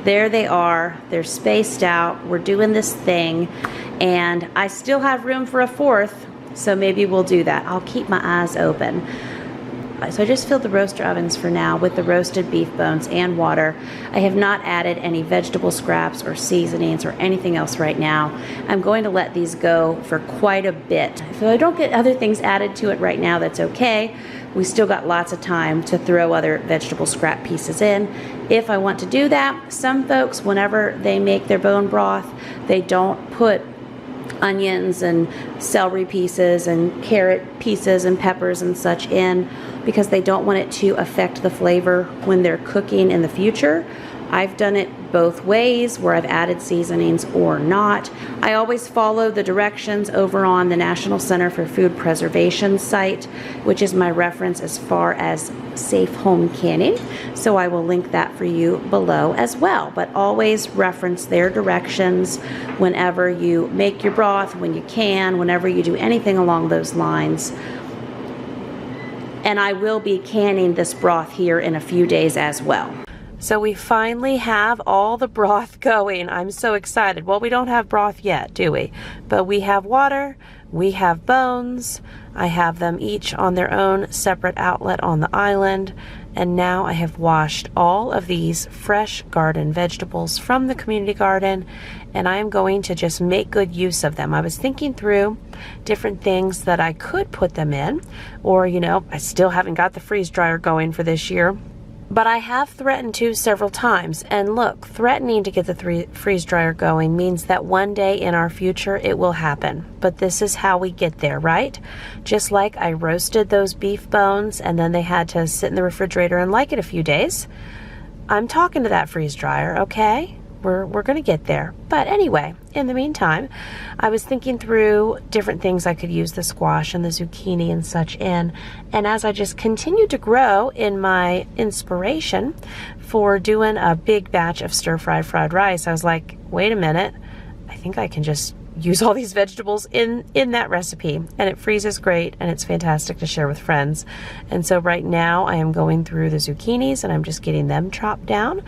There they are, they're spaced out. We're doing this thing, and I still have room for a 4th, so maybe we'll do that. I'll keep my eyes open. So I just filled the roaster ovens for now with the roasted beef bones and water. I have not added any vegetable scraps or seasonings or anything else right now. I'm going to let these go for quite a bit. If I don't get other things added to it right now, that's okay. We still got lots of time to throw other vegetable scrap pieces in if I want to do that. Some folks, whenever they make their bone broth, they don't put onions and celery pieces and carrot pieces and peppers and such in because they don't want it to affect the flavor when they're cooking in the future. I've done it both ways, where I've added seasonings or not. I always follow the directions over on the National Center for Food Preservation site, which is my reference as far as safe home canning. So I will link that for you below as well. But always reference their directions whenever you make your broth, when you can, whenever you do anything along those lines. And I will be canning this broth here in a few days as well. So we finally have all the broth going. I'm so excited. Well, we don't have broth yet, do we? But we have water, we have bones. I have them each on their own separate outlet on the island. And now I have washed all of these fresh garden vegetables from the community garden, and I am going to just make good use of them. I was thinking through different things that I could put them in, or, you know, I still haven't got the freeze dryer going for this year. But I have threatened to several times, and look, threatening to get the freeze dryer going means that one day in our future it will happen. But this is how we get there, right? Just like I roasted those beef bones and then they had to sit in the refrigerator and like it a few days. I'm talking to that freeze dryer, okay? We're going to get there. But anyway, in the meantime, I was thinking through different things I could use the squash and the zucchini and such in. And as I just continued to grow in my inspiration for doing a big batch of stir-fried fried rice, I was like, wait a minute, I think I can just use all these vegetables in that recipe. And it freezes great, and it's fantastic to share with friends. And so right now I am going through the zucchinis and I'm just getting them chopped down.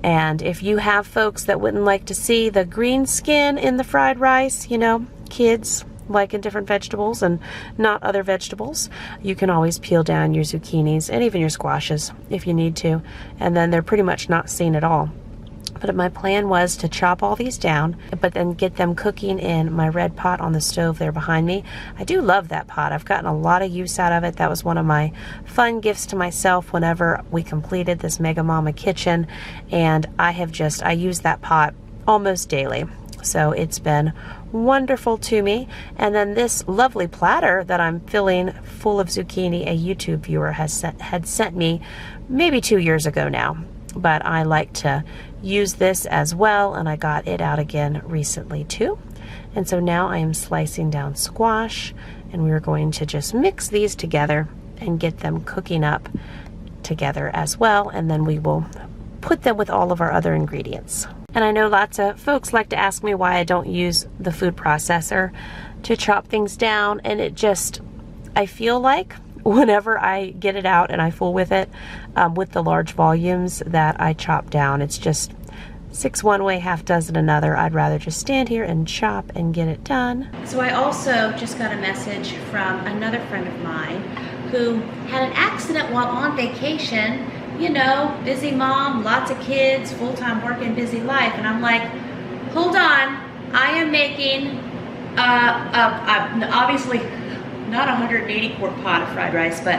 And if you have folks that wouldn't like to see the green skin in the fried rice, you know, kids liking different vegetables and not other vegetables, you can always peel down your zucchinis and even your squashes if you need to. And then they're pretty much not seen at all. But my plan was to chop all these down, but then get them cooking in my red pot on the stove there behind me. I do love that pot. I've gotten a lot of use out of it. That was one of my fun gifts to myself whenever we completed this Mega Mama kitchen. And I use that pot almost daily. So it's been wonderful to me. And then this lovely platter that I'm filling full of zucchini, a YouTube viewer had sent me maybe 2 years ago now. But I like to use this as well, and I got it out again recently too. And so now I am slicing down squash, and we are going to just mix these together and get them cooking up together as well, and then we will put them with all of our other ingredients. And I know lots of folks like to ask me why I don't use the food processor to chop things down, and it just, I feel like whenever I get it out and I fool with it, with the large volumes that I chop down, it's just 6 one way, half dozen another. I'd rather just stand here and chop and get it done. So I also just got a message from another friend of mine who had an accident while on vacation. You know, busy mom, lots of kids, full-time working, busy life. And I'm like, hold on, I am making, obviously not a 180 quart pot of fried rice, but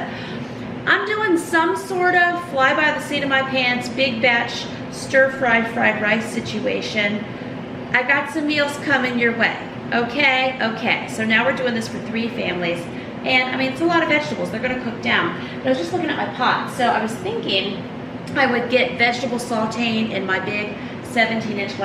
I'm doing some sort of fly by the seat of my pants, big batch stir-fried fried rice situation. I got some meals coming your way, okay? Okay, so now we're doing this for 3 families. And I mean, it's a lot of vegetables, they're gonna cook down. But I was just looking at my pot, so I was thinking I would get vegetable sauteing in my big 17-inch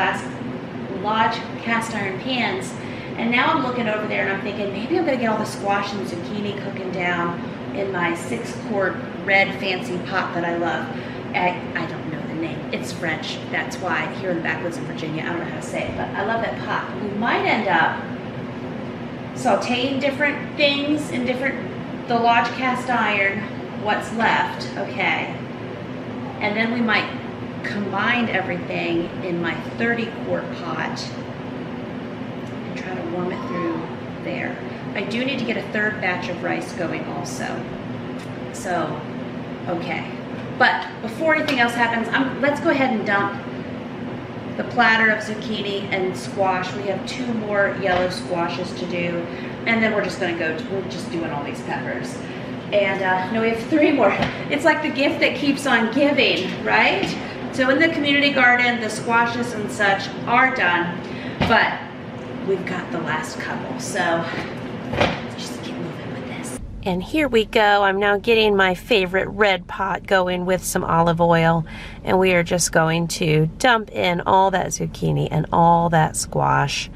Lodge cast iron pans. And now I'm looking over there and I'm thinking, maybe I'm gonna get all the squash and zucchini cooking down in my 6-quart red fancy pot that I love. I don't know the name, it's French, that's why, here in the backwoods of Virginia, I don't know how to say it, but I love that pot. We might end up sauteing different things in the Lodge cast iron, what's left, okay. And then we might combine everything in my 30-quart pot and try to warm it through there. I do need to get a 3rd batch of rice going also. So, okay. But before anything else happens, let's go ahead and dump the platter of zucchini and squash. We have 2 more yellow squashes to do, and then we're just gonna we're just doing all these peppers. And no, we have 3 more. It's like the gift that keeps on giving, right? So in the community garden, the squashes and such are done, but we've got the last couple, so let's just keep moving with this. And here we go. I'm now getting my favorite red pot going with some olive oil, and we are just going to dump in all that zucchini and all that squash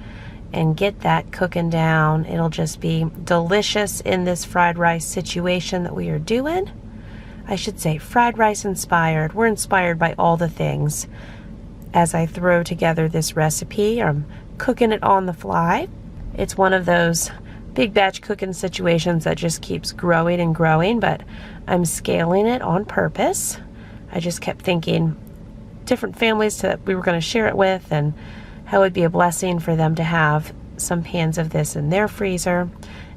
and get that cooking down. It'll just be delicious in this fried rice situation that we are doing. I should say fried rice inspired. We're inspired by all the things. As I throw together this recipe, I'm cooking it on the fly. It's one of those big batch cooking situations that just keeps growing and growing, but I'm scaling it on purpose. I just kept thinking different families that we were going to share it with, and how it would be a blessing for them to have some pans of this in their freezer,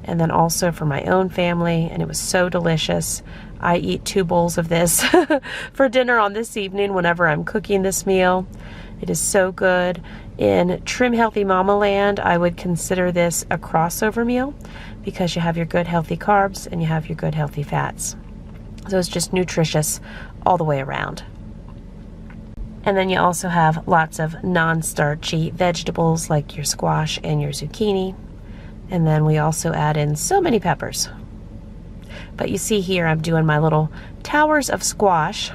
and then also for my own family. And it was so delicious. I eat 2 bowls of this for dinner on this evening whenever I'm cooking this meal. It is so good. In Trim Healthy Mama Land, I would consider this a crossover meal because you have your good healthy carbs and you have your good healthy fats. So it's just nutritious all the way around. And then you also have lots of non-starchy vegetables like your squash and your zucchini. And then we also add in so many peppers. But you see here I'm doing my little towers of squash.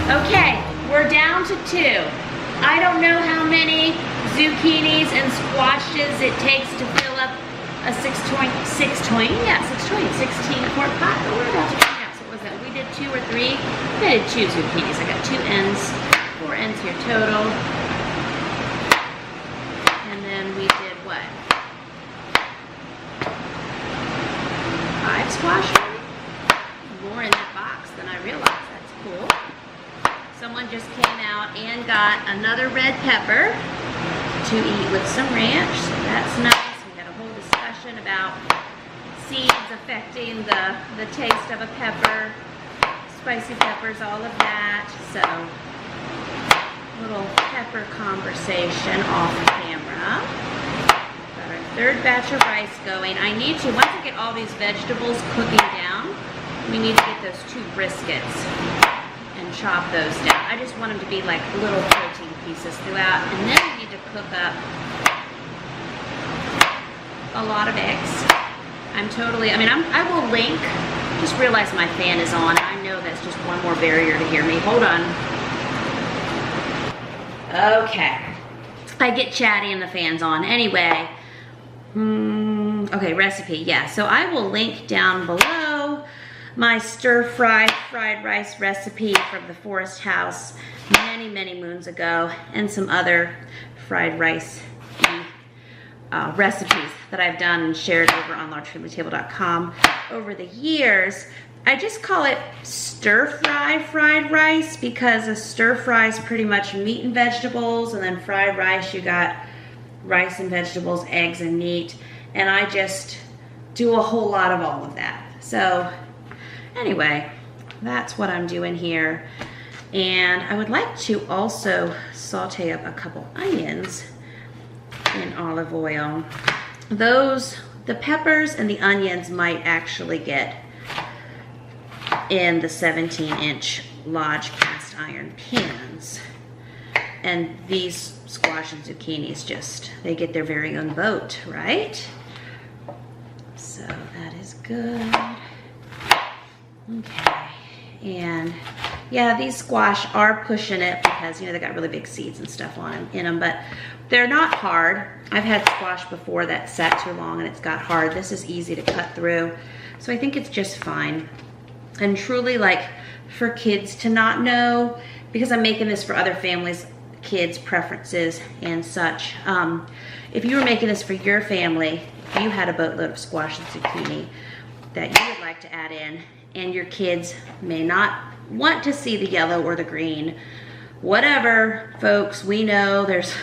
Okay, we're down to 2. I don't know how many zucchinis and squashes it takes to fill up a 16-quart pot, but we're about to find out. So what was that? We did 2 or 3. I did 2 zucchinis. I got 2 ends, 4 ends here total. And then we did what? 5 squashes? More in that box than I realized. That's cool. Someone just came out and got another red pepper to eat with some ranch, so that's nice. We had a whole discussion about seeds affecting the taste of a pepper, spicy peppers, all of that. So, little pepper conversation off camera. third batch of rice going. I need to, once I get all these vegetables cooking down, we need to get those 2 briskets and chop those down. I just want them to be like little protein pieces throughout. And then we need to cook up a lot of eggs. I will link. Just realized my fan is on. I know that's just one more barrier to hear me. Hold on. Okay. I get chatty and the fan's on. Anyway. Okay, recipe. Yeah, so I will link down below my stir-fry fried rice recipe from the Forest House many, many moons ago, and some other fried rice recipes that I've done and shared over on largefamilytable.com over the years. I just call it stir-fry fried rice because a stir-fry is pretty much meat and vegetables, and then fried rice you got rice and vegetables, eggs and meat, and I just do a whole lot of all of that. So anyway, that's what I'm doing here. And I would like to also saute up a couple onions in olive oil. The peppers and the onions might actually get in the 17-inch Lodge cast iron pans. And these squash and zucchinis they get their very own boat, right? So that is good. Okay, and yeah, these squash are pushing it because, you know, they got really big seeds and stuff in them, but they're not hard. I've had squash before that sat too long and it's got hard. This is easy to cut through, so I think it's just fine. And truly, like, for kids to not know, because I'm making this for other families, kids' preferences and such. If you were making this for your family, if you had a boatload of squash and zucchini that you would like to add in, and your kids may not want to see the yellow or the green, whatever, folks, we know there's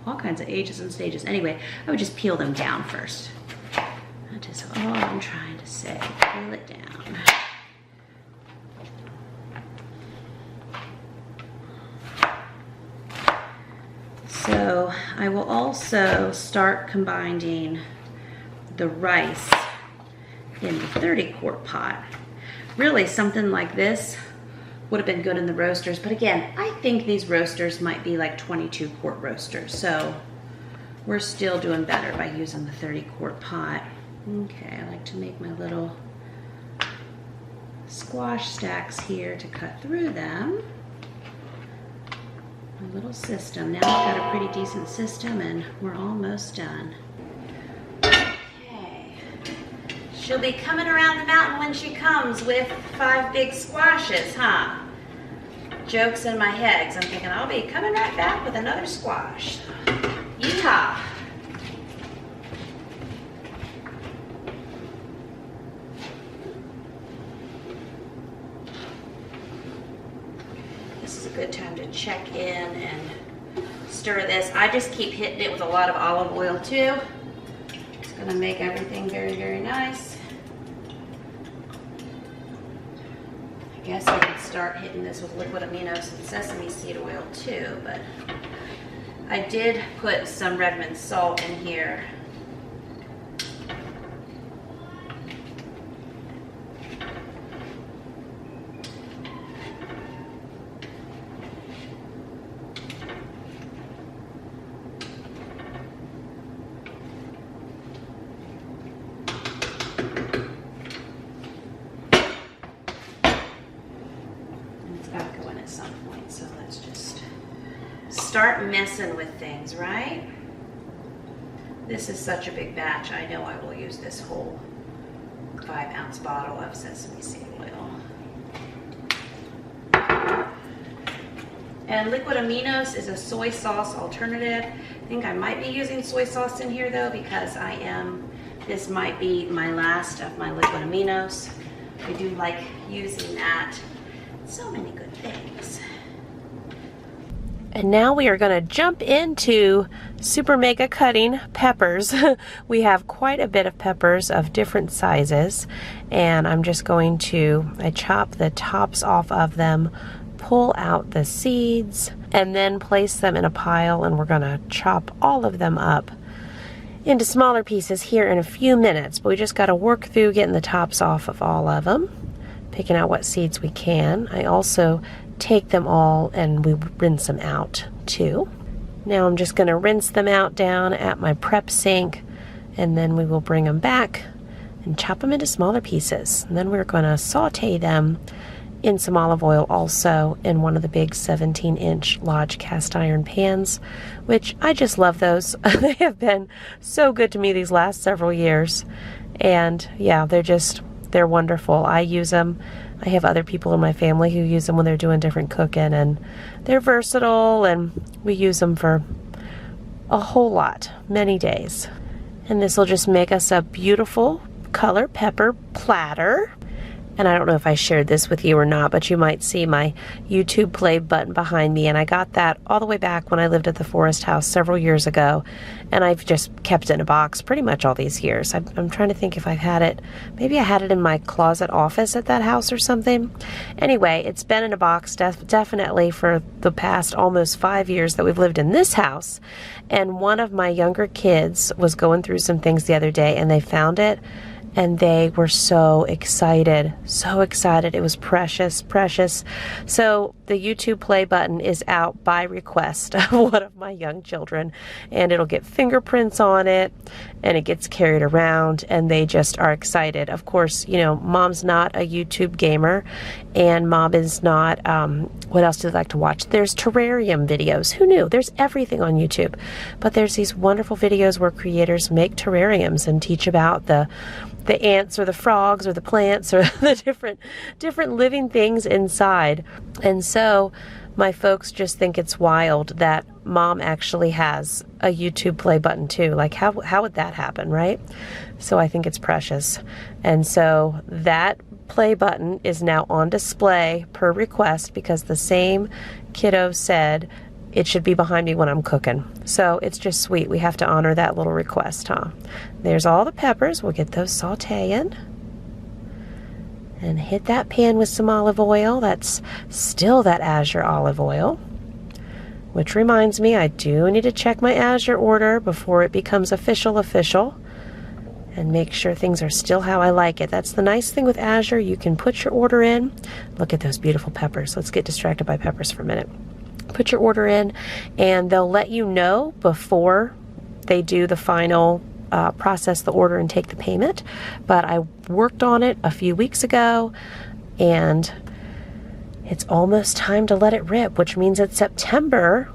all kinds of ages and stages. Anyway, I would just peel them down first. That is all I'm trying to say. Peel it down. So I will also start combining the rice in the 30-quart pot. Really, something like this would have been good in the roasters, but again, I think these roasters might be like 22-quart roasters, so we're still doing better by using the 30-quart pot. Okay, I like to make my little squash stacks here to cut through them. My little system. Now I've got a pretty decent system and we're almost done. Okay. She'll be coming around the mountain when she comes with 5 big squashes, huh? Jokes in my head, 'cause I'm thinking I'll be coming right back with another squash. Yeehaw! This is a good time to check in and stir this. I just keep hitting it with a lot of olive oil too. It's gonna make everything very, very nice. I guess I could start hitting this with liquid aminos and sesame seed oil too, but I did put some Redmond salt in here. Start messing with things, right? This is such a big batch. I know I will use this whole 5-ounce bottle of sesame seed oil. And liquid aminos is a soy sauce alternative. I think I might be using soy sauce in here though, because this might be my last of my liquid aminos. I do like using that. So many good things. And now we are going to jump into super mega cutting peppers. We have quite a bit of peppers of different sizes, and I'm just going to, I chop the tops off of them, pull out the seeds, and then place them in a pile, and we're going to chop all of them up into smaller pieces here in a few minutes, but we just got to work through getting the tops off of all of them, picking out what seeds we can. I also take them all and we rinse them out too. Now I'm just going to rinse them out down at my prep sink, and then we will bring them back and chop them into smaller pieces. And then we're going to saute them in some olive oil also in one of the big 17-inch Lodge cast iron pans, which I just love those. They have been so good to me these last several years. And yeah, they're wonderful. I use them. I have other people in my family who use them when they're doing different cooking, and they're versatile, and we use them for a whole lot, many days. And this will just make us a beautiful color pepper platter. And I don't know if I shared this with you or not, but you might see my YouTube play button behind me. And I got that all the way back when I lived at the Forest House several years ago. And I've just kept it in a box pretty much all these years. I'm trying to think if I've had it. Maybe I had it in my closet office at that house or something. Anyway, it's been in a box definitely for the past almost 5 years that we've lived in this house. And one of my younger kids was going through some things the other day, and they found it. And they were so excited, so excited. It was precious, precious. So the YouTube play button is out by request of one of my young children, and it'll get fingerprints on it, and it gets carried around, and they just are excited. Of course, you know, Mom's not a YouTube gamer, and Mom is not, what else do they like to watch? There's terrarium videos. Who knew? There's everything on YouTube. But there's these wonderful videos where creators make terrariums and teach about the ants or the frogs or the plants or the different living things inside. And so my folks just think it's wild that Mom actually has a YouTube play button too. Like how would that happen, right? So I think it's precious. And so that play button is now on display per request because the same kiddo said it should be behind me when I'm cooking. So it's just sweet. We have to honor that little request, huh? There's all the peppers. We'll get those sauteing. And hit that pan with some olive oil. That's still that Azure olive oil. Which reminds me, I do need to check my Azure order before it becomes official. And make sure things are still how I like it. That's the nice thing with Azure. You can put your order in. Look at those beautiful peppers. Let's get distracted by peppers for a minute. Put your order in, and they'll let you know before they do the final process the order and take the payment. But I worked on it a few weeks ago, and it's almost time to let it rip, which means it's September.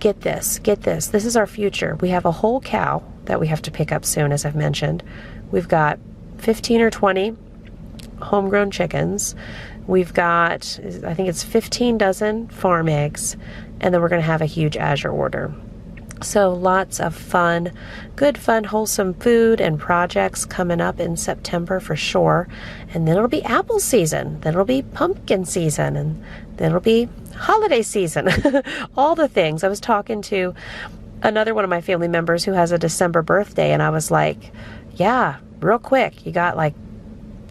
Get this. This is our future. We have a whole cow that we have to pick up soon, as I've mentioned. We've got 15 or 20 homegrown chickens. We've got, I think it's 15 dozen farm eggs, and then we're going to have a huge Azure order. So lots of fun, good fun, wholesome food and projects coming up in September for sure. And then it'll be apple season, then it'll be pumpkin season, and then it'll be holiday season. All the things. I was talking to another one of my family members who has a December birthday, and I was like, yeah, real quick, you got like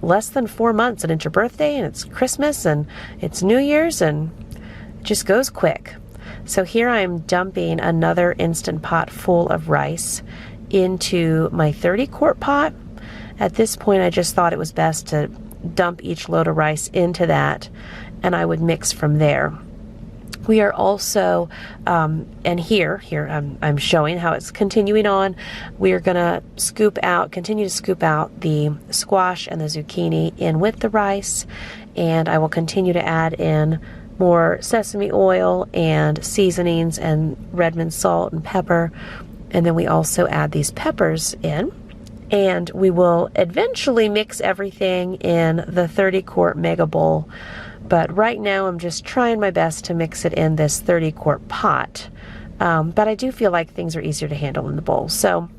less than 4 months and it's your birthday and it's Christmas and it's New Year's, and it just goes quick. So here I'm dumping another Instant Pot full of rice into my 30-quart pot. At this point I just thought it was best to dump each load of rice into that, and I would mix from there. We are also, and here I'm showing how it's continuing on. We are going to continue to scoop out the squash and the zucchini in with the rice, and I will continue to add in more sesame oil and seasonings and Redmond salt and pepper, and then we also add these peppers in, and we will eventually mix everything in the 30-quart mega bowl. But right now I'm just trying my best to mix it in this 30-quart pot. But I do feel like things are easier to handle in the bowl. So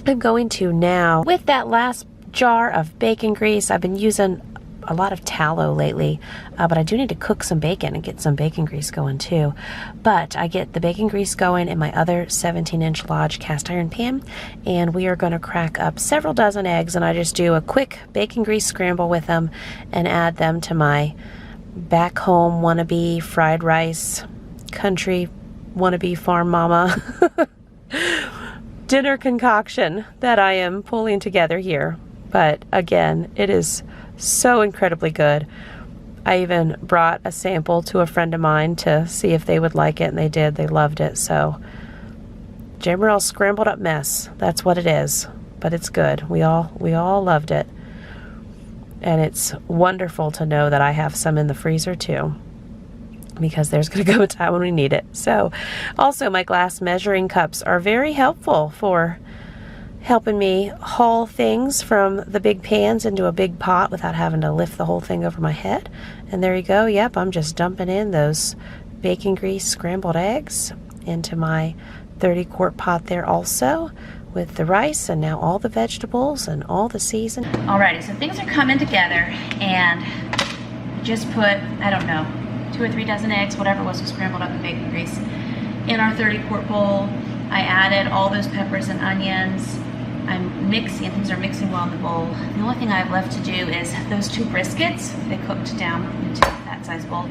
I'm going to now, with that last jar of bacon grease, I've been using a lot of tallow lately, but I do need to cook some bacon and get some bacon grease going too. But I get the bacon grease going in my other 17-inch Lodge cast iron pan, and we are going to crack up several dozen eggs, and I just do a quick bacon grease scramble with them and add them to my back home wannabe fried rice, country wannabe farm mama dinner concoction that I am pulling together here. But again, it is so incredibly good. I even brought a sample to a friend of mine to see if they would like it, and they did. They loved it. So Jamerrill scrambled up mess. That's what it is. But it's good. We all loved it. And it's wonderful to know that I have some in the freezer too, because there's going to come a time when we need it. So also my glass measuring cups are very helpful for helping me haul things from the big pans into a big pot without having to lift the whole thing over my head. And there you go. Yep, I'm just dumping in those bacon grease scrambled eggs into my 30-quart pot there also, with the rice and now all the vegetables and all the seasoning. Alrighty, so things are coming together, and just put, I don't know, 2 or 3 dozen eggs, whatever was scrambled up in bacon grease, in our 30-quart bowl. I added all those peppers and onions. I'm mixing, things are mixing well in the bowl. The only thing I have left to do is those 2 briskets. They cooked down into that size bowl.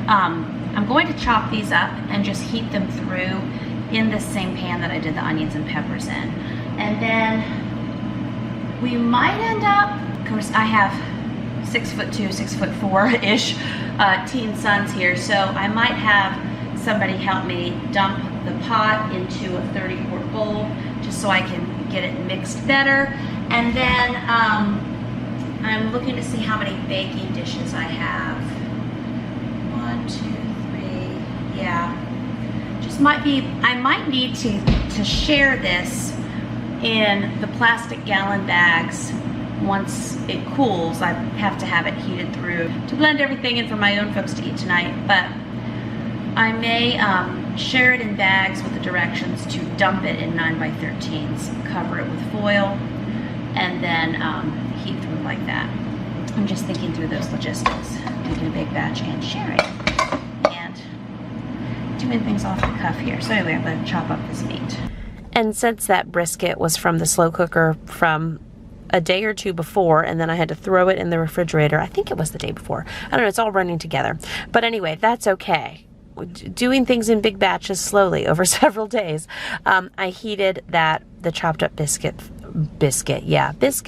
I'm going to chop these up and just heat them through in the same pan that I did the onions and peppers in. And then we might end up, of course I have 6'2", 6'4"-ish teen sons here, so I might have somebody help me dump the pot into a 30-quart bowl just so I can get it mixed better. And then I'm looking to see how many baking dishes I have. 1, 2, 3, yeah. Just might be, I might need to share this in the plastic gallon bags. Once it cools, I have to have it heated through to blend everything in for my own folks to eat tonight. But I may share it in bags with the directions to dump it in 9x13s, cover it with foil, and then heat through like that. I'm just thinking through those logistics, making a big batch and sharing, and doing things off the cuff here. So anyway, I'm going to chop up this meat. And since that brisket was from the slow cooker from a day or 2 before, and then I had to throw it in the refrigerator, I think it was the day before. I don't know, it's all running together. But anyway, that's okay. Doing things in big batches slowly over several days. I heated the chopped up biscuit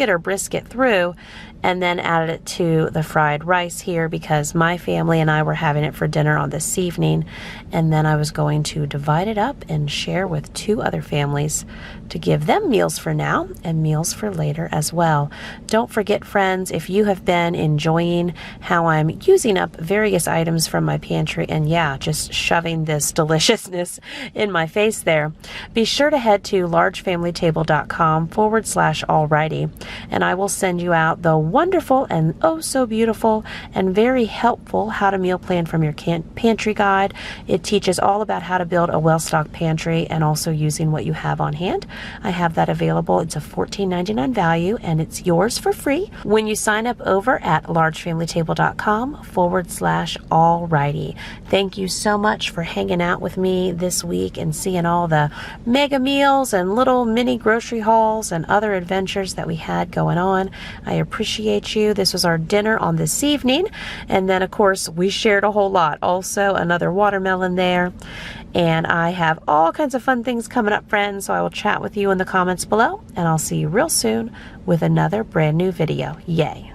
or brisket through, and then added it to the fried rice here because my family and I were having it for dinner on this evening, and then I was going to divide it up and share with 2 other families to give them meals for now and meals for later as well. Don't forget, friends, if you have been enjoying how I'm using up various items from my pantry and just shoving this deliciousness in my face there, be sure to head to largefamilytable.com/alrighty, and I will send you out the wonderful and oh so beautiful and very helpful how to meal plan from your pantry guide. It teaches all about how to build a well-stocked pantry and also using what you have on hand. I have that available. It's a $14.99 value, and it's yours for free when you sign up over at largefamilytable.com/alrighty. Thank you so much for hanging out with me this week and seeing all the mega meals and little mini grocery hauls and other adventures that we had going on. I appreciate you. This was our dinner on this evening, and then of course we shared a whole lot. Also another watermelon there, and I have all kinds of fun things coming up, friends, so I will chat with you in the comments below, and I'll see you real soon with another brand new video. Yay!